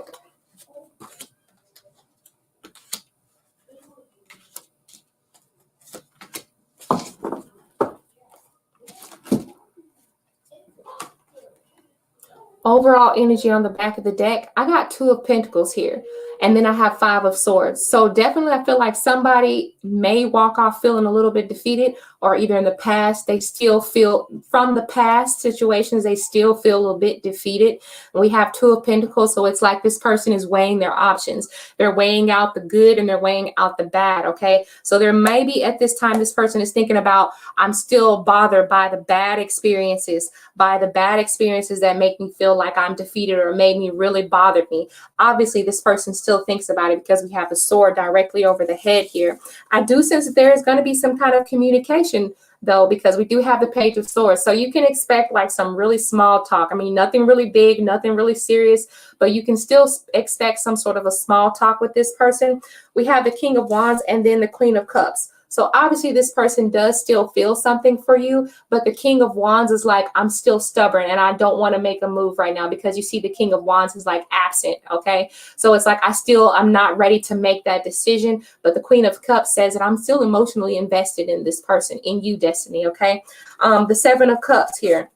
Overall energy on the back of the deck, I got 2 of Pentacles here, and then I have 5 of Swords. So definitely I feel like somebody may walk off feeling a little bit defeated, or either in the past, they still feel from the past situations, they still feel a little bit defeated. We have Two of Pentacles, so it's like this person is weighing their options. They're weighing out the good and they're weighing out the bad, okay? So there may be at this time, this person is thinking about, I'm still bothered by the bad experiences, that make me feel like I'm defeated or made me really bothered me. Obviously, this person still thinks about it because we have the sword directly over the head here. I do sense that there is going to be some kind of communication, though, because we do have the Page of Swords. So you can expect like some really small talk. I mean, nothing really big, nothing really serious, but you can still expect some sort of a small talk with this person. We have the King of Wands and then the Queen of Cups. So obviously this person does still feel something for you, but the King of Wands is like, I'm still stubborn and I don't want to make a move right now, because you see the King of Wands is like absent, okay? So it's like, I'm not ready to make that decision, but the Queen of Cups says that I'm still emotionally invested in this person, in you, Destiny, okay? The Seven of Cups here.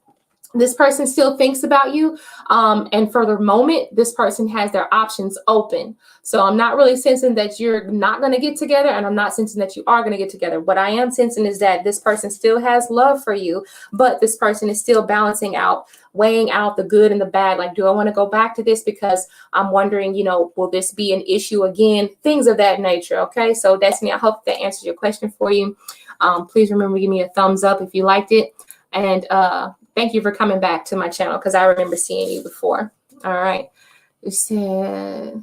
This person still thinks about you. And for the moment, this person has their options open. So I'm not really sensing that you're not going to get together, and I'm not sensing that you are going to get together. What I am sensing is that this person still has love for you, but this person is still balancing out, weighing out the good and the bad. Like, do I want to go back to this because I'm wondering, will this be an issue again? Things of that nature. Okay. So Destiny, I hope that answers your question for you. Please remember to give me a thumbs up if you liked it. And, thank you for coming back to my channel, because I remember seeing you before. All right. You said,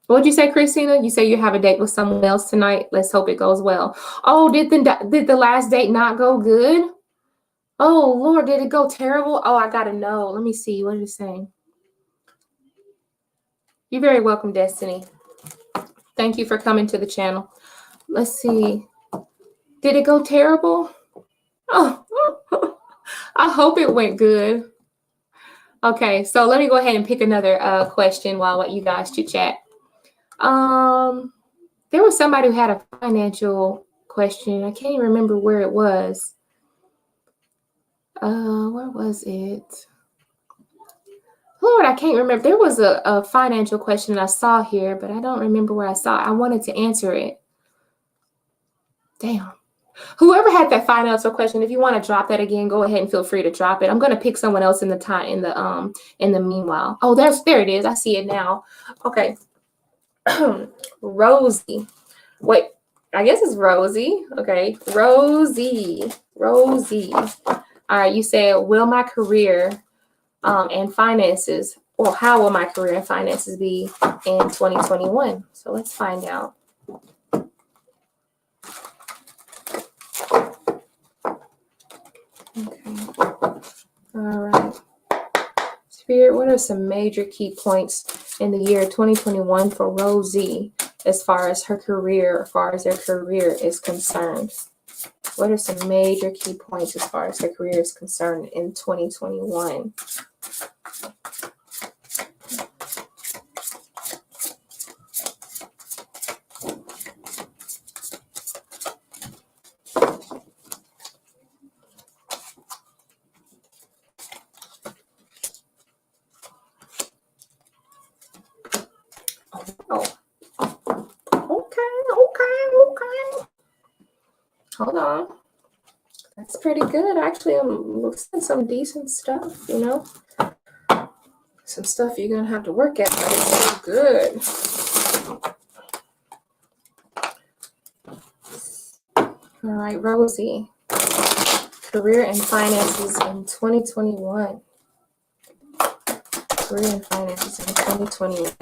what did you say, Christina? You say you have a date with someone else tonight. Let's hope it goes well. Oh, did the last date not go good? Oh, Lord, did it go terrible? Oh, I got to know. Let me see. What is it saying? You're very welcome, Destiny. Thank you for coming to the channel. Let's see. Did it go terrible? Oh, I hope it went good. Okay, so let me go ahead and pick another question while I let you guys chit chat. There was somebody who had a financial question. I can't even remember where it was. Where was it? Lord, I can't remember. There was a financial question I saw here, but I don't remember where I saw it. I wanted to answer it. Damn. Whoever had that financial question, if you want to drop that again, go ahead and feel free to drop it. I'm going to pick someone else in the meanwhile. Oh, there it is. I see it now. Okay. Rosie. Wait, I guess it's Rosie. Okay. Rosie. All right. You said, will my career and finances, or how will my career and finances be in 2021? So let's find out. Okay. All right. Spirit, what are some major key points in the year 2021 for Rosie as far as her career, as far as their career is concerned? What are some major key points as far as her career is concerned in 2021? Oh, okay. Hold on. That's pretty good. Actually, I'm looking at some decent stuff, Some stuff you're going to have to work at, but it's so good. All right, Rosie. Career and finances in 2021. Career and finances in 2021.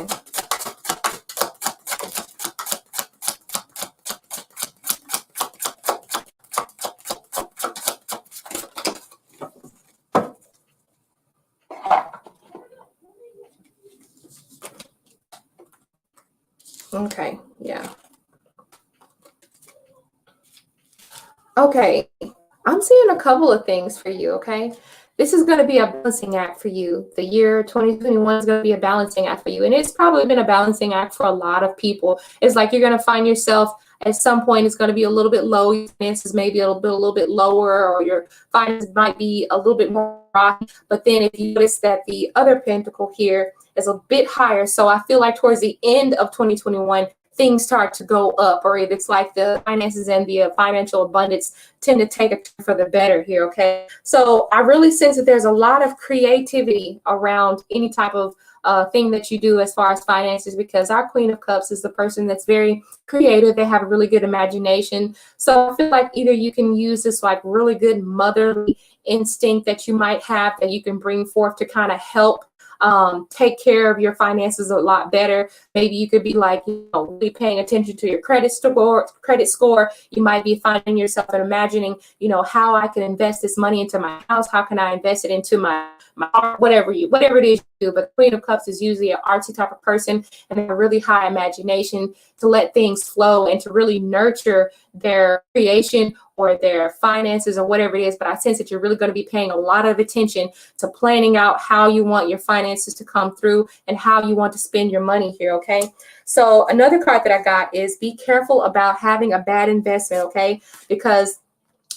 Okay, yeah. Okay, I'm seeing a couple of things for you, okay? This is going to be a balancing act for you. The year 2021 is going to be a balancing act for you. And it's probably been a balancing act for a lot of people. It's like you're going to find yourself at some point, it's going to be a little bit low. Your finances may be a little bit lower, or your finances might be a little bit more rocky. But then if you notice that the other pentacle here is a bit higher. So I feel like towards the end of 2021, things start to go up, or if it's like the finances and the financial abundance tend to take a turn for the better here, okay? So I really sense that there's a lot of creativity around any type of thing that you do as far as finances, because our Queen of Cups is the person that's very creative. They have a really good imagination. So I feel like either you can use this like really good motherly instinct that you might have that you can bring forth to kind of help take care of your finances a lot better. Maybe you could be like, really paying attention to your credit score. You might be finding yourself and imagining, how I can invest this money into my house. How can I invest it into my art, whatever it is you do. But Queen of Cups is usually an artsy type of person, and they have a really high imagination to let things flow and to really nurture their creation or their finances or whatever it is. But I sense that you're really going to be paying a lot of attention to planning out how you want your finances to come through and how you want to spend your money here, okay? So another card that I got is be careful about having a bad investment, okay? Because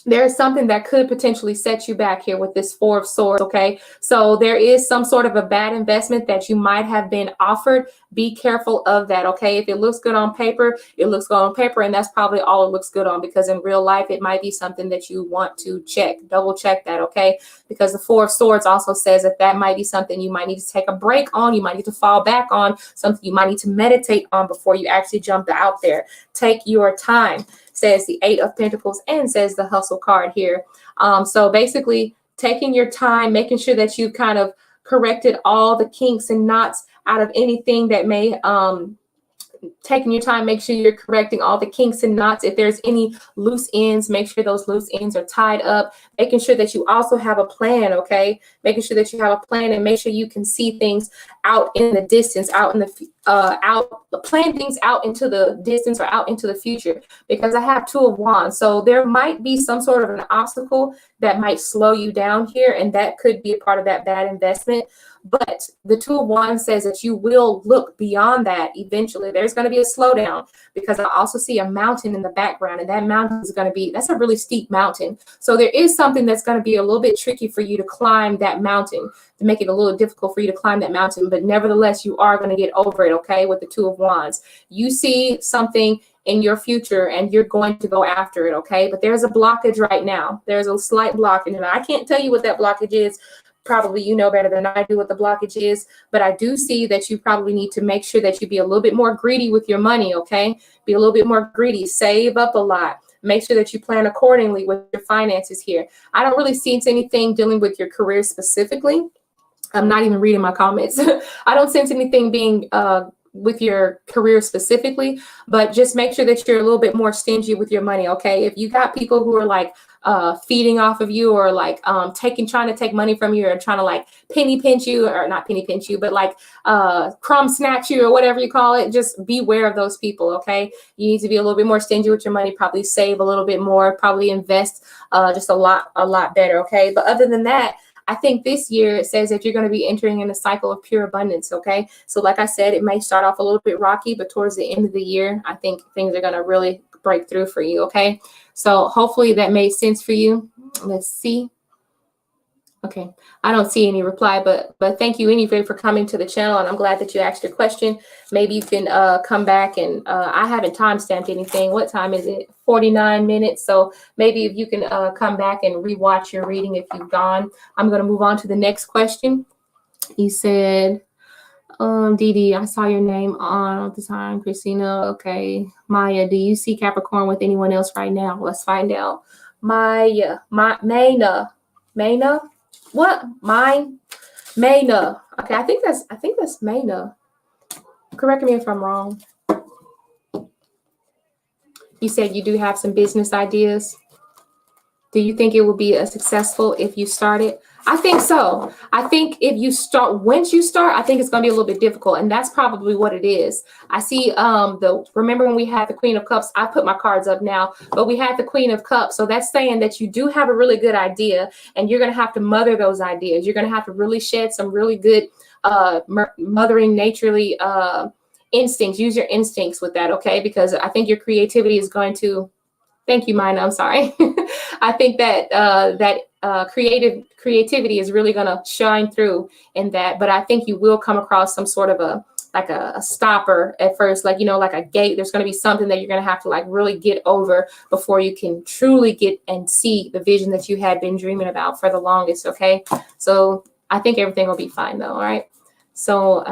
there's something that could potentially set you back here with this Four of Swords, okay? So there is some sort of a bad investment that you might have been offered. Be careful of that, okay? If it looks good on paper, it looks good on paper, and that's probably all it looks good on, because in real life, it might be something that you want to double check that, okay? Because the Four of Swords also says that might be something you might need to take a break on, you might need to fall back on, something you might need to meditate on before you actually jump out there. Take your time. Says the Eight of Pentacles and says the Hustle card here. So basically taking your time, making sure that you kind of corrected all the kinks and knots out of anything that may taking your time, make sure you're correcting all the kinks and knots. If there's any loose ends, make sure those loose ends are tied up, making sure that you also have a plan, okay? Making sure that you have a plan and make sure you can see things out in the distance, plan things out into the distance or out into the future, because I have Two of Wands. So there might be some sort of an obstacle that might slow you down here, and that could be a part of that bad investment. But the Two of Wands says that you will look beyond that eventually. There's going to be a slowdown, because I also see a mountain in the background, and that mountain is going to that's a really steep mountain. So there is something that's going to be a little bit tricky for you to climb that mountain, to make it a little difficult for you to climb that mountain. But nevertheless, you are going to get over it, okay, with the Two of Wands. You see something in your future and you're going to go after it, okay? But there's a blockage right now. There's a slight blockage, and I can't tell you what that blockage is. Probably you know better than I do what the blockage is, but I do see that you probably need to make sure that you be a little bit more greedy with your money, okay? Be a little bit more greedy, save up a lot. Make sure that you plan accordingly with your finances here. I don't really sense anything dealing with your career specifically. I'm not even reading my comments. I don't sense anything being with your career specifically, but just make sure that you're a little bit more stingy with your money, okay? If you got people who are like feeding off of you, or like trying to take money from you, or trying to like penny pinch you, or not penny pinch you, but like crumb snatch you, or whatever you call it, just beware of those people, okay? You need to be a little bit more stingy with your money, probably save a little bit more, probably invest just a lot better, okay? But other than that, I think this year it says that you're going to be entering in a cycle of pure abundance, okay? So like I said, it may start off a little bit rocky, but towards the end of the year, I think things are going to really break through for you, okay? So hopefully that made sense for you. Let's see. Okay, I don't see any reply, but thank you anyway for coming to the channel, and I'm glad that you asked your question. Maybe you can come back, and I haven't time-stamped anything. What time is it? 49 minutes. So maybe if you can come back and rewatch your reading if you've gone. I'm going to move on to the next question. You said, Dee Dee, I saw your name all the time. Christina, okay. Maya, do you see Capricorn with anyone else right now? Let's find out. Maya, Mayna. What? Mayna. Okay, I think that's Mayna. Correct me if I'm wrong. You said you do have some business ideas. Do you think it would be successful if you started? I think so. I think if you start, once you start, I think it's going to be a little bit difficult, and that's probably what it is. I see remember when we had the Queen of Cups, I put my cards up now, but we had the Queen of Cups. So that's saying that you do have a really good idea, and you're going to have to mother those ideas. You're going to have to really shed some really good mothering naturally instincts. Use your instincts with that, okay? Because I think your creativity is going to, thank you, Mina, I'm sorry. I think that creativity is really going to shine through in that, but I think you will come across some sort of a a stopper at first, like, you know, like a gate. There's going to be something that you're going to have to like really get over before you can truly get and see the vision that you had been dreaming about for the longest. Okay, so I think everything will be fine though. All right, so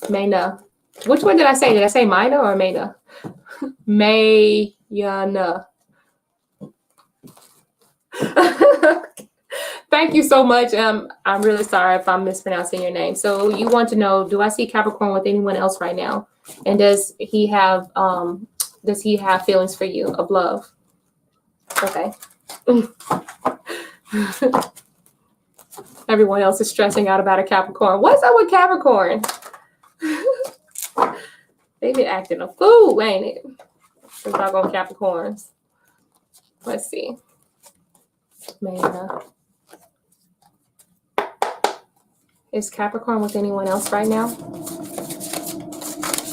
Mayna, which one did I say? Did I say Mina or Mayna? Mayana. Thank you so much. I'm really sorry if I'm mispronouncing your name. So you want to know, do I see Capricorn with anyone else right now? And does he have feelings for you of love? Okay. Everyone else is stressing out about a Capricorn. What's up with Capricorn? They be acting a fool, ain't it? We're talking on Capricorns. Let's see. Mayna. Is Capricorn with anyone else right now?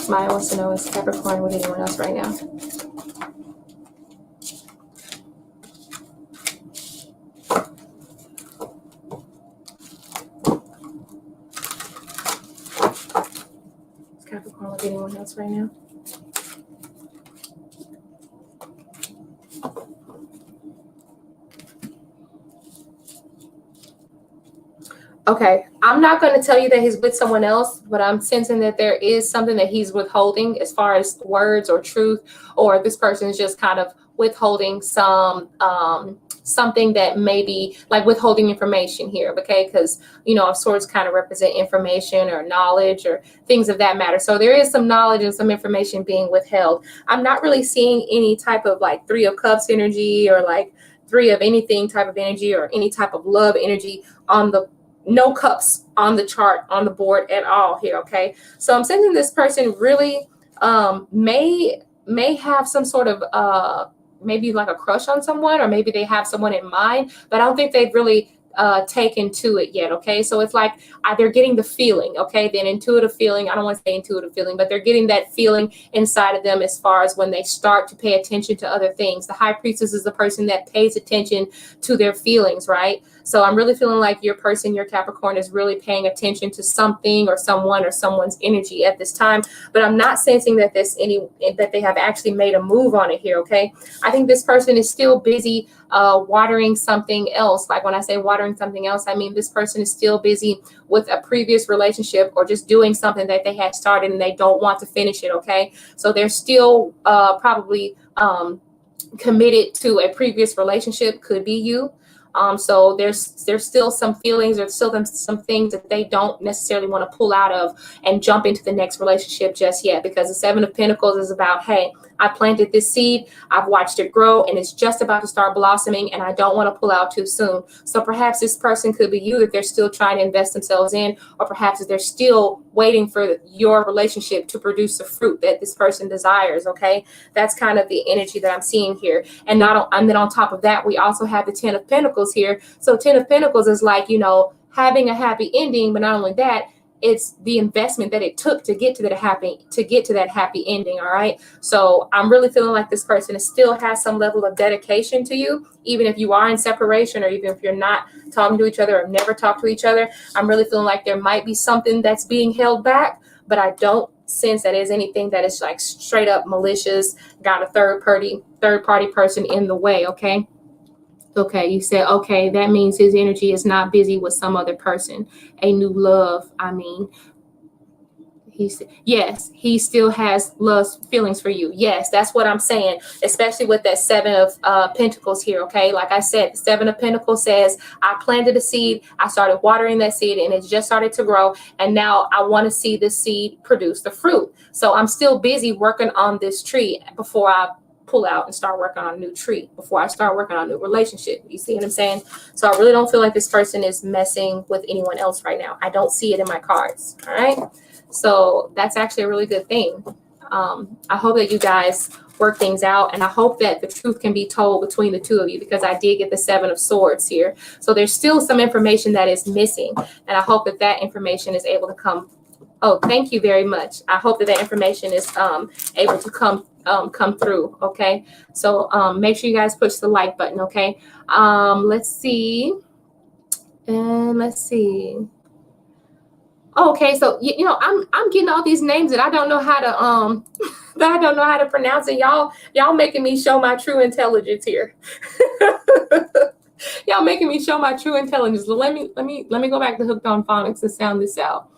Maya wants to know, is Capricorn with anyone else right now? Is Capricorn with anyone else right now? Okay, I'm not going to tell you that he's with someone else, but I'm sensing that there is something that he's withholding as far as words or truth, or this person is just kind of withholding some something that may be like withholding information here, okay? Because, you know, swords kind of represent information or knowledge or things of that matter. So there is some knowledge and some information being withheld. I'm not really seeing any type of like Three of Cups energy or like Three of anything type of energy or any type of love energy on the no cups on the chart on the board at all here. Okay, so I'm sensing this person really may have some sort of maybe like a crush on someone, or maybe they have someone in mind, but I don't think they've really taken to it yet. Okay, so it's like they're getting the feeling, okay, the intuitive feeling. I don't want to say intuitive feeling, but they're getting that feeling inside of them as far as when they start to pay attention to other things. The High Priestess is the person that pays attention to their feelings, right? So I'm really feeling like your person, your Capricorn, is really paying attention to something or someone or someone's energy at this time. But I'm not sensing that that they have actually made a move on it here. Okay, I think this person is still busy watering something else. Like when I say watering something else, I mean this person is still busy with a previous relationship or just doing something that they had started and they don't want to finish it. Okay, so they're still probably committed to a previous relationship. Could be you. So there's still some feelings, there's still some things that they don't necessarily want to pull out of and jump into the next relationship just yet, because the Seven of Pentacles is about, hey, I planted this seed, I've watched it grow, and it's just about to start blossoming, and I don't want to pull out too soon. So perhaps this person could be you, that they're still trying to invest themselves in, or perhaps that they're still waiting for your relationship to produce the fruit that this person desires. Okay, that's kind of the energy that I'm seeing here. And then on top of that, we also have the Ten of Pentacles here. So Ten of Pentacles is like, you know, having a happy ending, but not only that, it's the investment that it took to get to that happy ending. All right, so I'm really feeling like this person still has some level of dedication to you, even if you are in separation, or even if you're not talking to each other or never talk to each other. I'm really feeling like there might be something that's being held back, but I don't sense that is anything that is like straight up malicious, got a third party person in the way. Okay, you said, okay, that means his energy is not busy with some other person. A new love, I mean, yes, he still has love feelings for you. Yes, that's what I'm saying, especially with that Seven of Pentacles here. Okay, like I said, the Seven of Pentacles says, I planted a seed, I started watering that seed, and it just started to grow, and now I want to see this seed produce the fruit. So I'm still busy working on this tree before I pull out and start working on a new tree, before I start working on a new relationship. You see what I'm saying? So I really don't feel like this person is messing with anyone else right now. I don't see it in my cards. All right, so that's actually a really good thing. I hope that you guys work things out, and I hope that the truth can be told between the two of you, because I did get the Seven of Swords here. So there's still some information that is missing, and I hope that that information is able to come. Oh, thank you very much. I hope that that information is able to come through. Okay, so make sure you guys push the like button. Okay, let's see. Okay, so you know, I'm getting all these names that I don't know how to that I don't know how to pronounce, and y'all making me show my true intelligence here. Y'all making me show my true intelligence. So let me go back to Hooked on Phonics and sound this out.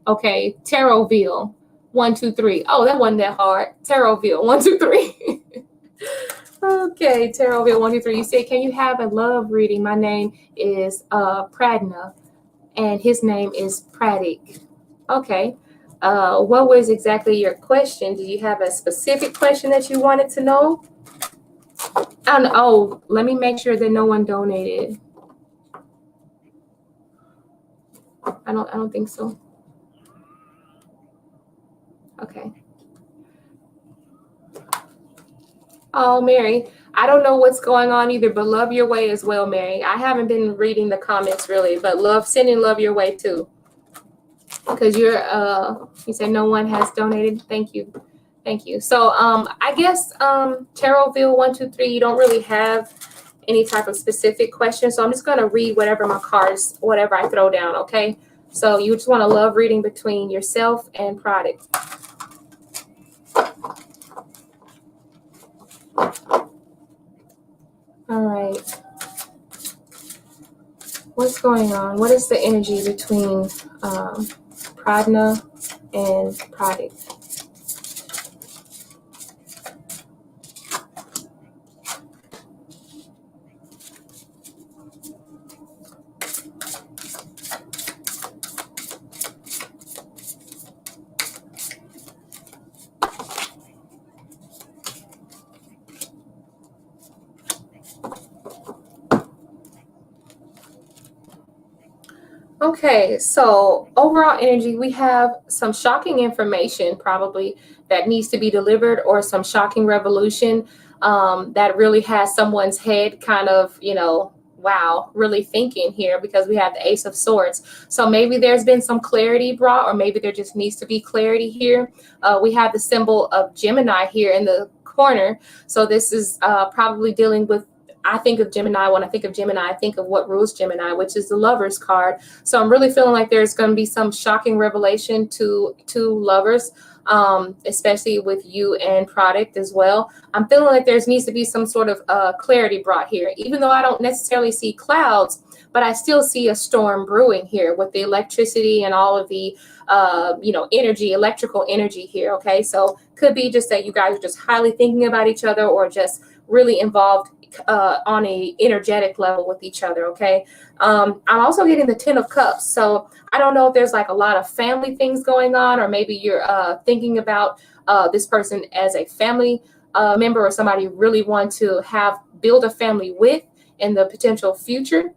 Okay, Taroville, 1, 2, 3. Oh, that wasn't that hard. Taroville, 1, 2, 3. Okay, Taroville, 1, 2, 3. You say, can you have a love reading? My name is Pradna, and his name is Pratik. Okay. What was exactly your question? Did you have a specific question that you wanted to know? And oh, let me make sure that no one donated. I don't think so. Okay. Oh, Mary, I don't know what's going on either, but love your way as well, Mary. I haven't been reading the comments really, but sending love your way too. Because you said no one has donated. Thank you. Thank you. So I guess Taroville 1, 2, 3, you don't really have any type of specific question. So I'm just gonna read whatever my cards, whatever I throw down, okay? So you just want a love reading between yourself and product. All right. What's going on? What is the energy between Pradna and product? Okay, so overall energy, we have some shocking information probably that needs to be delivered, or some shocking revolution that really has someone's head kind of, wow, really thinking here, because we have the Ace of Swords. So maybe there's been some clarity brought, or maybe there just needs to be clarity here. We have the symbol of Gemini here in the corner. So this is probably dealing with, I think of Gemini. When I think of Gemini, I think of what rules Gemini, which is the Lovers card. So I'm really feeling like there's going to be some shocking revelation to lovers, especially with you and product as well. I'm feeling like there needs to be some sort of clarity brought here, even though I don't necessarily see clouds, but I still see a storm brewing here with the electricity and all of the energy, electrical energy here. Okay, so could be just that you guys are just highly thinking about each other, or just really involved on a energetic level with each other. Okay. I'm also getting the 10 of Cups. So I don't know if there's like a lot of family things going on, or maybe you're thinking about this person as a family member, or somebody you really want to build a family with in the potential future.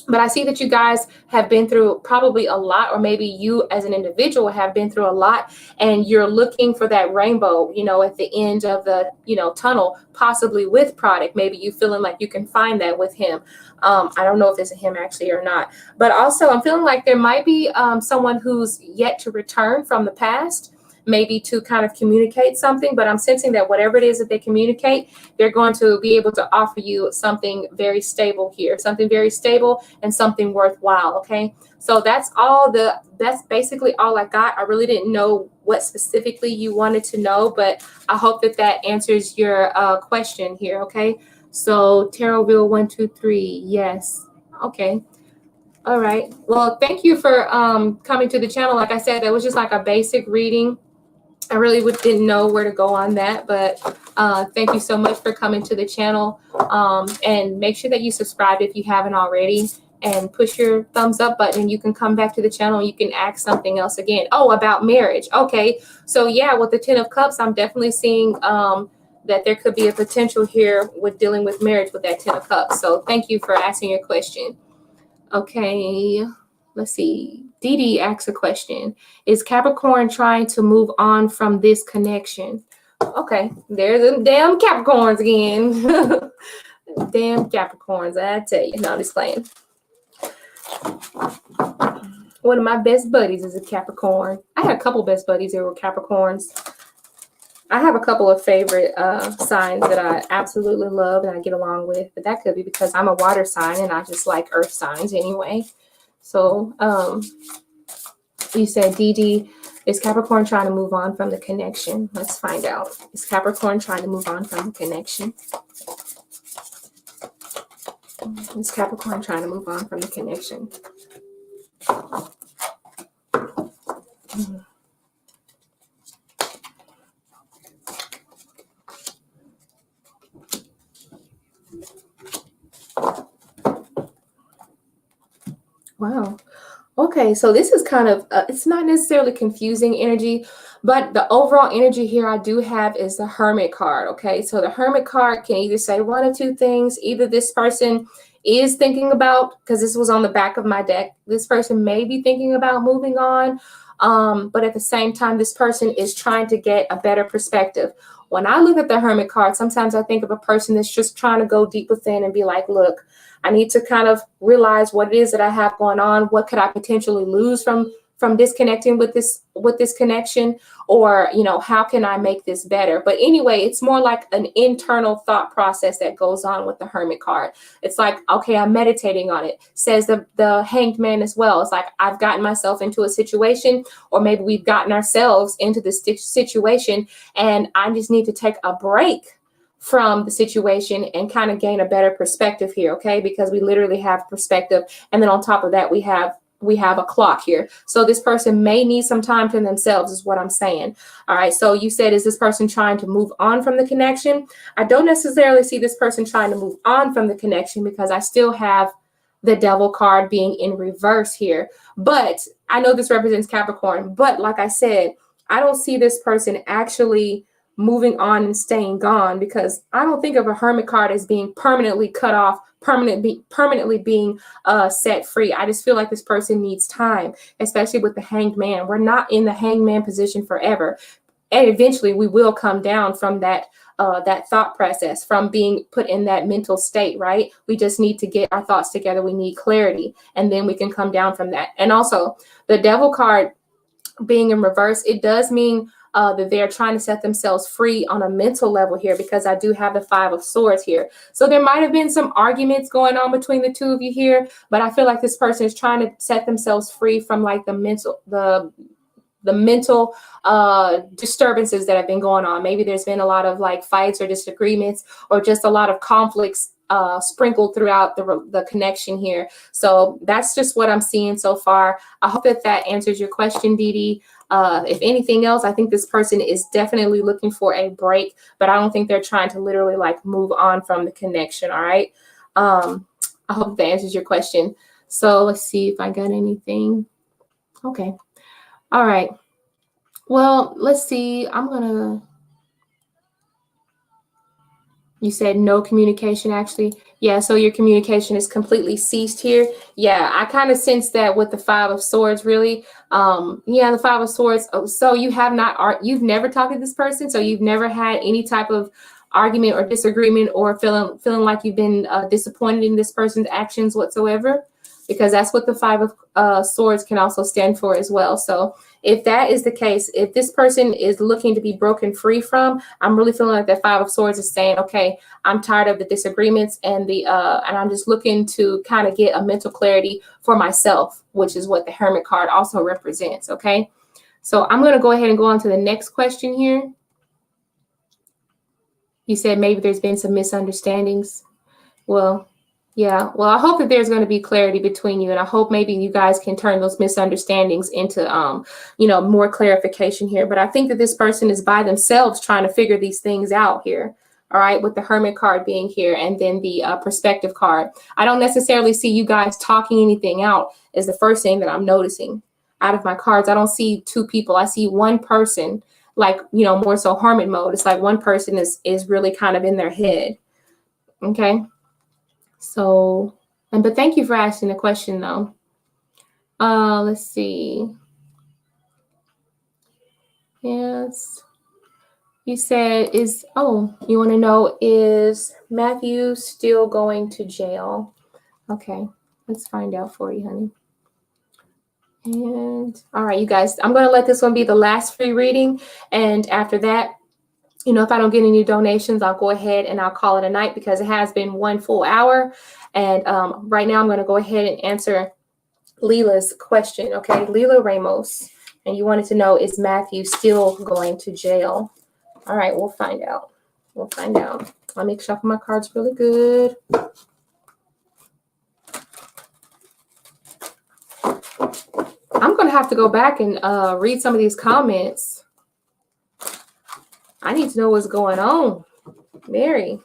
But I see that you guys have been through probably a lot, or maybe you as an individual have been through a lot, and you're looking for that rainbow, at the end of the, tunnel, possibly with product. Maybe you feeling like you can find that with him. I don't know if it's a him actually or not, but also I'm feeling like there might be someone who's yet to return from the past, maybe to kind of communicate something, but I'm sensing that whatever it is that they communicate, they're going to be able to offer you something very stable here, something very stable and something worthwhile. Okay. So that's basically all I got. I really didn't know what specifically you wanted to know, but I hope that answers your question here. Okay. So Taroville 1, 2, 3. Yes. Okay. All right. Well, thank you for coming to the channel. Like I said, that was just like a basic reading. I really didn't know where to go on that, but thank you so much for coming to the channel. And make sure that you subscribe if you haven't already, and push your thumbs up button. You can come back to the channel and you can ask something else again. Oh, about marriage. Okay. So yeah, with the 10 of Cups, I'm definitely seeing that there could be a potential here with dealing with marriage with that 10 of Cups. So thank you for asking your question. Okay. Let's see. Dee Dee asks a question. Is Capricorn trying to move on from this connection? Okay, there's them damn Capricorns again. Damn Capricorns, I tell you. No, I'm just playing. One of my best buddies is a Capricorn. I had a couple best buddies that were Capricorns. I have a couple of favorite signs that I absolutely love and I get along with, but that could be because I'm a water sign and I just like earth signs anyway. So, You said, DD, is Capricorn trying to move on from the connection? Let's find out. Is Capricorn trying to move on from the connection? Is Capricorn trying to move on from the connection? Wow. Okay, so this is kind of, it's not necessarily confusing energy, but the overall energy here I do have is the Hermit card, okay? So the Hermit card can either say one of two things. Either this person is thinking about, because this was on the back of my deck, this person may be thinking about moving on, but at the same time, this person is trying to get a better perspective. When I look at the Hermit card, sometimes I think of a person that's just trying to go deep within and be like, look, I need to kind of realize what it is that I have going on. What could I potentially lose from disconnecting with this connection? Or, you know, how can I make this better? But anyway, it's more like an internal thought process that goes on with the Hermit card. It's like, okay, I'm meditating on it. Says the Hanged Man as well. It's like, I've gotten myself into a situation, or maybe we've gotten ourselves into this situation, and I just need to take a break from the situation and kind of gain a better perspective here, okay? Because we literally have perspective, and then on top of that, we have a clock here. So this person may need some time to themselves, is what I'm saying. All right, so you said, is this person trying to move on from the connection? I don't necessarily see this person trying to move on from the connection, because I still have the Devil card being in reverse here. But I know this represents Capricorn, but like I said, I don't see this person actually moving on and staying gone, because I don't think of a Hermit card as being permanently cut off, permanently being set free. I just feel like this person needs time, especially with the Hanged Man. We're not in the Hanged Man position forever, and eventually we will come down from that thought process, from being put in that mental state, right? We just need to get our thoughts together. We need clarity, and then we can come down from that. And also, the Devil card being in reverse, it does mean that they're trying to set themselves free on a mental level here, because I do have the Five of Swords here. So there might have been some arguments going on between the two of you here, but I feel like this person is trying to set themselves free from like the mental disturbances that have been going on. Maybe there's been a lot of like fights or disagreements, or just a lot of conflicts sprinkled throughout the connection here. So that's just what I'm seeing so far. I hope that answers your question, Dee. If anything else, I think this person is definitely looking for a break, but I don't think they're trying to literally like move on from the connection. All right. I hope that answers your question. So let's see if I got anything. Okay. All right. Well, let's see. You said no communication, actually. Yeah, so your communication is completely ceased here. Yeah, I kind of sense that with the Five of Swords, really. Yeah, the Five of Swords. Oh, so you've never talked to this person, so you've never had any type of argument or disagreement, or feeling like you've been disappointed in this person's actions whatsoever, because that's what the Five of Swords can also stand for as well. So if that is the case, if this person is looking to be broken free from, I'm really feeling like that Five of Swords is saying, okay, I'm tired of the disagreements and and I'm just looking to kind of get a mental clarity for myself, which is what the Hermit card also represents. Okay, so I'm going to go ahead and go on to the next question here. You said maybe there's been some misunderstandings. Well, yeah. Well, I hope that there's going to be clarity between you, and I hope maybe you guys can turn those misunderstandings into, more clarification here. But I think that this person is by themselves trying to figure these things out here. All right, with the Hermit card being here, and then the Perspective card. I don't necessarily see you guys talking anything out is the first thing that I'm noticing out of my cards. I don't see two people. I see one person, like, more so hermit mode. It's like one person is really kind of in their head. Okay. So, but thank you for asking the question, though. Let's see. Yes. You said, you want to know, is Matthew still going to jail? Okay, let's find out for you, honey. And all right, you guys, I'm going to let this one be the last free reading. And after that, if I don't get any donations, I'll go ahead and I'll call it a night, because it has been 1 full hour. And right now I'm going to go ahead and answer Leela's question, okay? Leela Ramos. And you wanted to know, is Matthew still going to jail? All right, we'll find out. We'll find out. Let me shuffle my cards really good. I'm going to have to go back and read some of these comments. I need to know what's going on. Mary.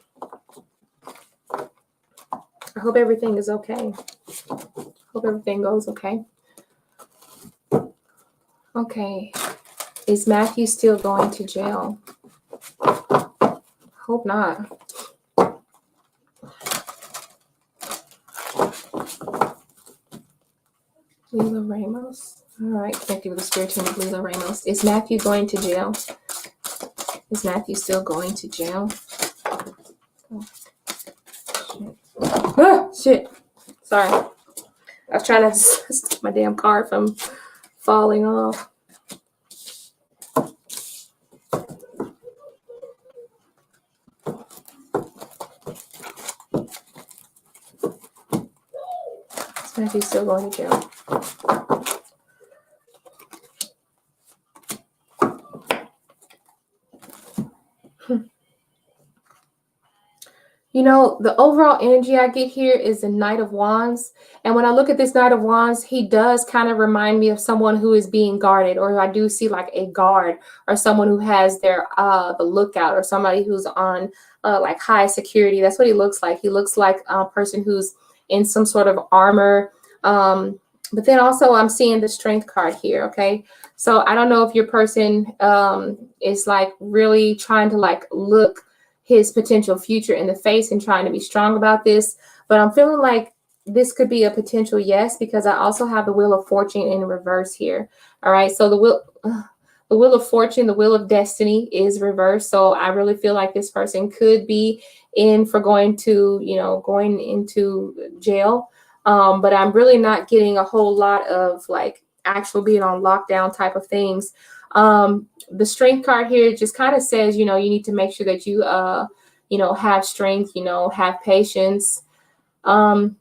I hope everything is okay. Hope everything goes okay. Okay. Is Matthew still going to jail? Hope not. Leela Ramos. All right. Connected with the spirit team of Leela Ramos. Is Matthew going to jail? Is Matthew still going to jail? Oh, shit. Ah, shit. Sorry. I was trying to stop my damn card from falling off. Is Matthew still going to jail? You know, the overall energy I get here is the Knight of Wands. And when I look at this Knight of Wands, he does kind of remind me of someone who is being guarded, or I do see like a guard or someone who has their the lookout, or somebody who's on like high security. That's what he looks like. He looks like a person who's in some sort of armor. But then also I'm seeing the Strength card here, okay? So I don't know if your person is like really trying to like look his potential future in the face and trying to be strong about this, but I'm feeling like this could be a potential yes, because I also have the Wheel of Fortune in reverse here. All right, so the Wheel of Fortune, the Wheel of Destiny is reversed. So I really feel like this person could be in for going into jail. But I'm really not getting a whole lot of like actual being on lockdown type of things. The Strength card here just kind of says, you need to make sure that you, have strength, have patience. I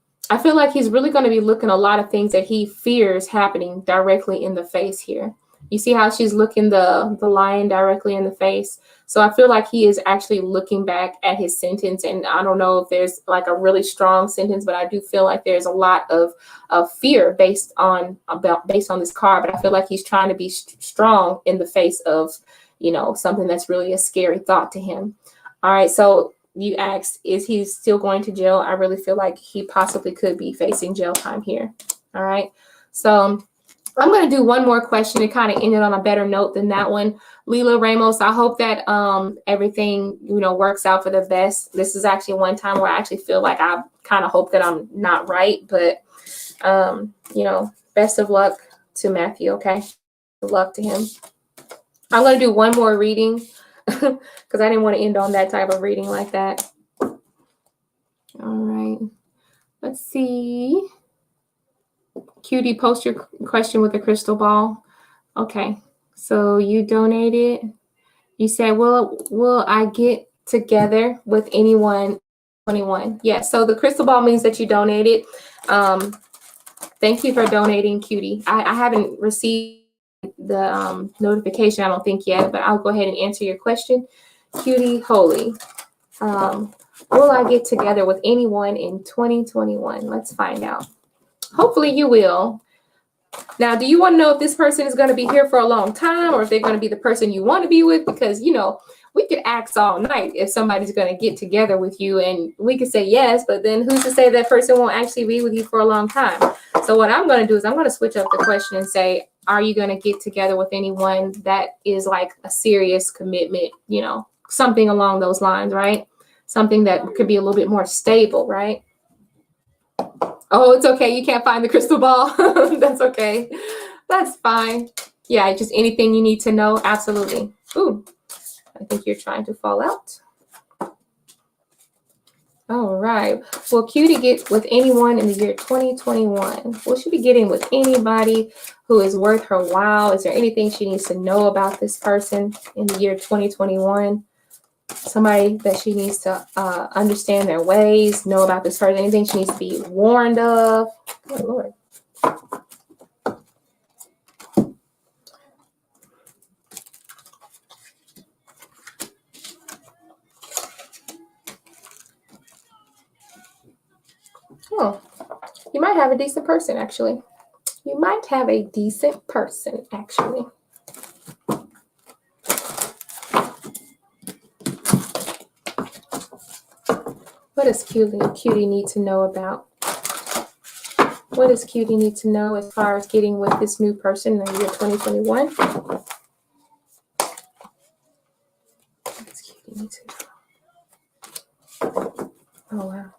feel like he's really going to be looking a lot of things that he fears happening directly in the face here. You see how she's looking the lion directly in the face? So I feel like he is actually looking back at his sentence. And I don't know if there's like a really strong sentence, but I do feel like there's a lot of fear based on this card. But I feel like he's trying to be strong in the face of, something that's really a scary thought to him. All right. So you asked, is he still going to jail? I really feel like he possibly could be facing jail time here. All right. So I'm going to do one more question to kind of end it on a better note than that one. Leela Ramos, I hope that everything, works out for the best. This is actually one time where I actually feel like I kind of hope that I'm not right, but, best of luck to Matthew, okay? Good luck to him. I'm going to do one more reading because I didn't want to end on that type of reading like that. All right. Let's see. Cutie, post your question with a crystal ball. Okay, so you donated. You said, will I get together with anyone 21? Yeah, so the crystal ball means that you donated. Thank you for donating, Cutie. I haven't received the notification, I don't think yet, but I'll go ahead and answer your question. Cutie Holy. Will I get together with anyone in 2021? Let's find out. Hopefully you will. Now, do you want to know if this person is going to be here for a long time, or if they're going to be the person you want to be with? Because, we could ask all night if somebody's going to get together with you, and we could say yes, but then who's to say that person won't actually be with you for a long time? So what I'm going to do is I'm going to switch up the question and say, are you going to get together with anyone that is like a serious commitment, something along those lines, right? Something that could be a little bit more stable, right? Oh, it's okay. You can't find the crystal ball. That's okay. That's fine. Yeah, just anything you need to know. Absolutely. Ooh, I think you're trying to fall out. All right. Will Cutie get with anyone in the year 2021? Will she be getting with anybody who is worth her while? Is there anything she needs to know about this person in the year 2021? Somebody that she needs to understand their ways, know about this person, anything she needs to be warned of. Oh, Lord. Oh, you might have a decent person, actually. You might have a decent person, actually. What does Cutie need to know about? What does Cutie need to know as far as getting with this new person in the year 2021? What does Cutie need to know? Oh, wow.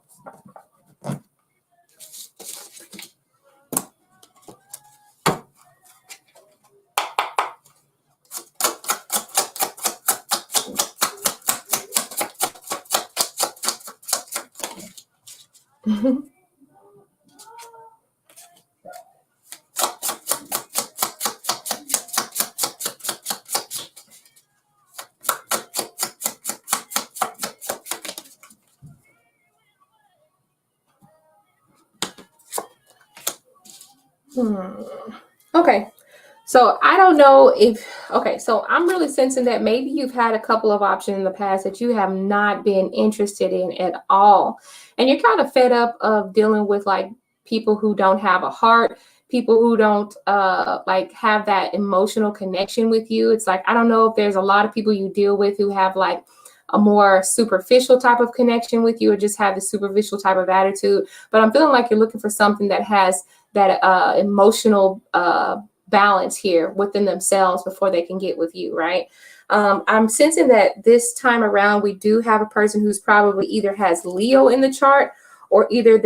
Okay. So I don't know if, okay, so I'm really sensing that maybe you've had a couple of options in the past that you have not been interested in at all. And you're kind of fed up of dealing with like people who don't have a heart, people who don't like have that emotional connection with you. It's like, I don't know if there's a lot of people you deal with who have like a more superficial type of connection with you or just have the superficial type of attitude. But I'm feeling like you're looking for something that has that emotional balance here within themselves before they can get with you, right? I'm sensing that this time around we do have a person who's probably either has Leo in the chart, or either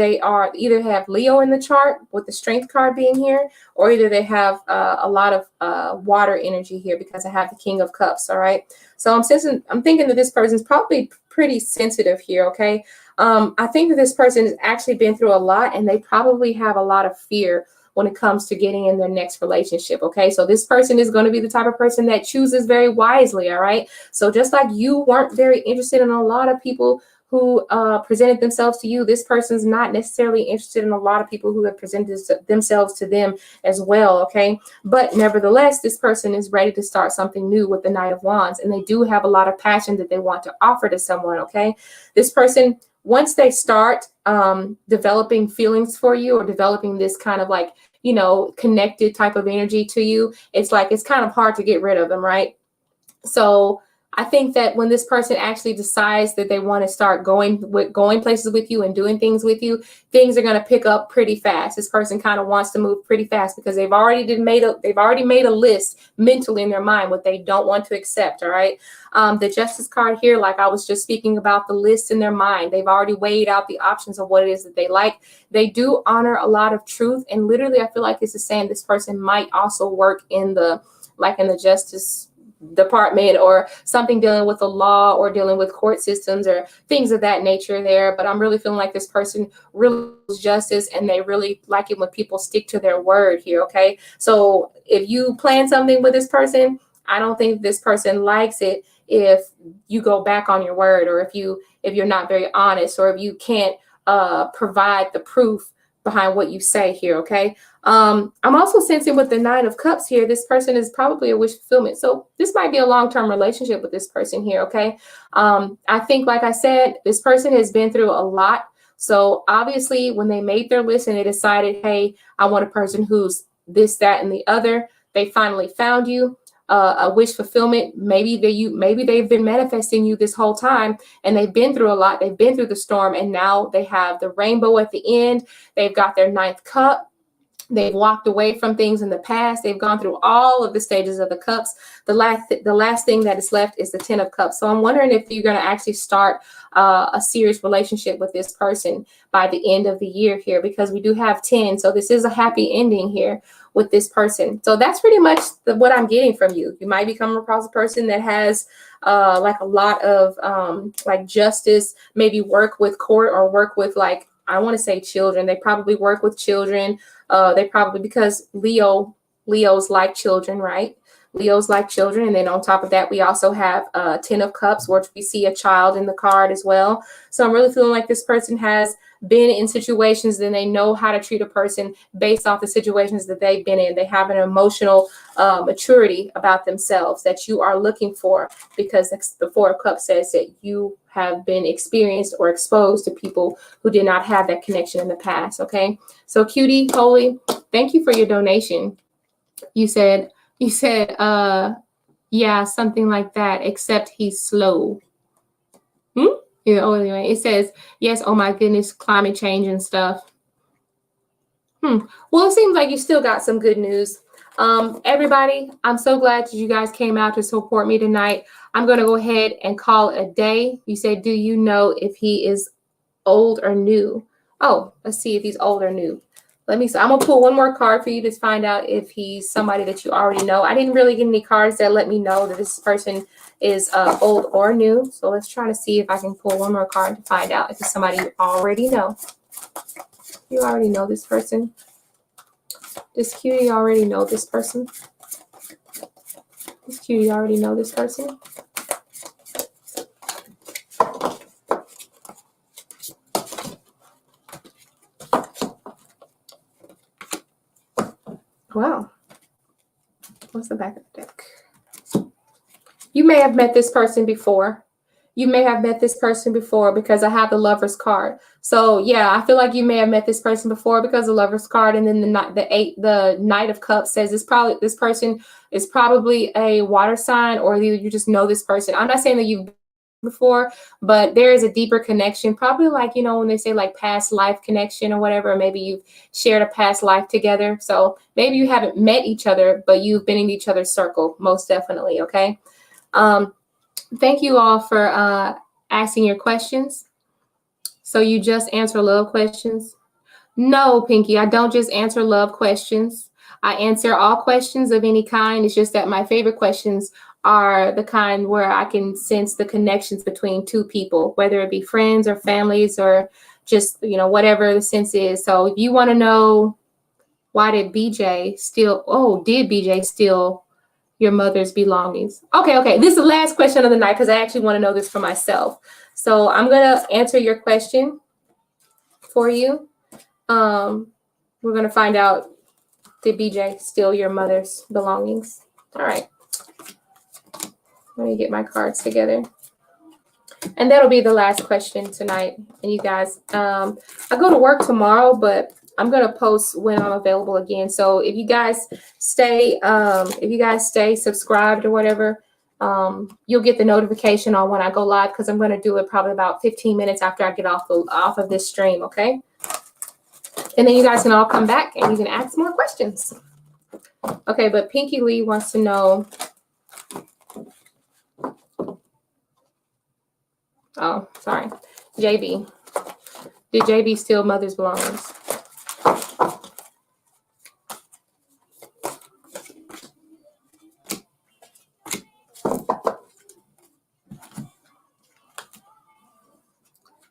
have Leo in the chart with the strength card being here, or either they have a lot of water energy here because I have the King of Cups. All right, so I'm thinking that this person's probably pretty sensitive here. Okay, I think that this person has actually been through a lot, and they probably have a lot of fear when it comes to getting in their next relationship. Okay, so this person is going to be the type of person that chooses very wisely. All right, so just like you weren't very interested in a lot of people who presented themselves to you, this person's not necessarily interested in a lot of people who have presented themselves to them as well. Okay, but nevertheless, this person is ready to start something new with the Knight of Wands, and they do have a lot of passion that they want to offer to someone. Okay, this person, once they start developing feelings for you or developing this kind of like, you know, connected type of energy to you, it's like it's kind of hard to get rid of them, right? So I think that when this person actually decides that they want to start going places with you and doing things with you, things are going to pick up pretty fast. This person kind of wants to move pretty fast because they've already made a list mentally in their mind what they don't want to accept. All right. The Justice card here, like I was just speaking about, the list in their mind, they've already weighed out the options of what it is that they like. They do honor a lot of truth, and literally, I feel like this is saying this person might also work in the justice department or something dealing with the law or dealing with court systems or things of that nature there. But I'm really feeling like this person really loves justice, and they really like it when people stick to their word here. Okay, so if you plan something with this person, I don't think this person likes it if you go back on your word, or if you're not very honest, or if you can't provide the proof behind what you say here. Okay, I'm also sensing with the Nine of Cups here, this person is probably a wish fulfillment. So this might be a long-term relationship with this person here. Okay, I think, like I said, this person has been through a lot. So obviously, when they made their list and they decided, hey, I want a person who's this, that, and the other, they finally found you. A wish fulfillment. Maybe they've been manifesting you this whole time, and they've been through a lot. They've been through the storm, and now they have the rainbow at the end. They've got their ninth cup. They've walked away from things in the past. They've gone through all of the stages of the cups. The last thing that is left is the 10 of cups. So I'm wondering if you're going to actually start a serious relationship with this person by the end of the year here, because we do have 10. So this is a happy ending here with this person. So that's pretty much what I'm getting from you. You might become across a person that has like a lot of like justice, maybe work with court or work with, like, I want to say children. They probably work with children. They probably, because Leos like children, right? Leos like children. And then on top of that, we also have 10 of cups, which we see a child in the card as well. So I'm really feeling like this person has been in situations, then they know how to treat a person based off the situations that they've been in. They have an emotional maturity about themselves that you are looking for, because the Four of Cups says that you have been experienced or exposed to people who did not have that connection in the past. Okay, so Cutie Holy, thank you for your donation. You said yeah, something like that, except he's slow. Yeah, oh, anyway, it says, yes, oh my goodness, climate change and stuff. Well, it seems like you still got some good news. Everybody, I'm so glad that you guys came out to support me tonight. I'm going to go ahead and call it a day. You said, do you know if he is old or new? Oh, let's see if he's old or new. Let me see. I'm going to pull one more card for you to find out if he's somebody that you already know. I didn't really get any cards that let me know that this person is old or new. So let's try to see if I can pull one more card to find out if it's somebody you already know. You already know this person. This cutie already know this person. This cutie already know this person. Wow. What's the back of the deck? You may have met this person before. You may have met this person before because I have the Lover's card. So yeah, I feel like you may have met this person before because the Lover's card, and then the Knight of Cups says this person is probably a water sign, or you just know this person. I'm not saying that you've before, but there is a deeper connection, probably like, you know, when they say like past life connection or whatever, or maybe you've shared a past life together. So maybe you haven't met each other, but you've been in each other's circle, most definitely. Okay. Thank you all for asking your questions. So you just answer love questions? No, Pinky, I don't just answer love questions. I answer all questions of any kind. It's just that my favorite questions are the kind where I can sense the connections between two people, whether it be friends or families or just, you know, whatever the sense is. So if you want to know why did BJ steal your mother's belongings? Okay. This is the last question of the night because I actually want to know this for myself. So I'm going to answer your question for you. We're going to find out, did BJ steal your mother's belongings? All right. Let me get my cards together. And that'll be the last question tonight. And you guys, I go to work tomorrow, but I'm going to post when I'm available again. So if you guys stay subscribed or whatever, you'll get the notification on when I go live, because I'm going to do it probably about 15 minutes after I get off of this stream. Okay. And then you guys can all come back and you can ask more questions. Okay. But Pinky Lee wants to know. Oh, sorry. JB. Did JB steal mother's belongings?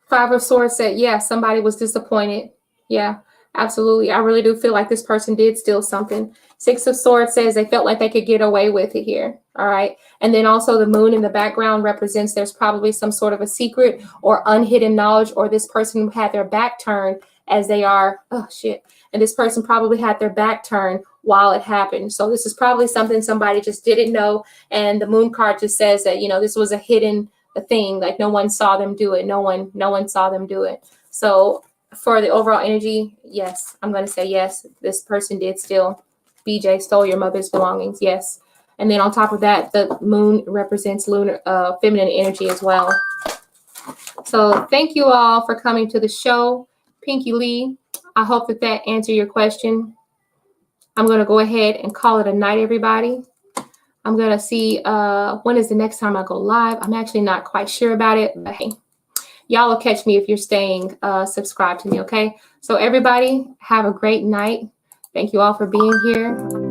Five of Swords said, yeah, somebody was disappointed. Yeah, absolutely. I really do feel like this person did steal something. Six of Swords says they felt like they could get away with it here. All right. And then also the moon in the background represents there's probably some sort of a secret or unhidden knowledge, or this person had their back turned as they are. Oh, shit. And this person probably had their back turned while it happened. So this is probably something somebody just didn't know. And the moon card just says that, you know, this was a hidden thing, like no one saw them do it. No one saw them do it. So for the overall energy, yes, I'm going to say yes, this person did steal. BJ stole your mother's belongings. Yes. And then on top of that, the moon represents lunar, feminine energy as well. So thank you all for coming to the show. Pinky Lee, I hope that answered your question. I'm going to go ahead and call it a night, everybody. I'm going to see when is the next time I go live. I'm actually not quite sure about it, but hey, y'all will catch me if you're staying subscribed to me, okay? So everybody, have a great night. Thank you all for being here.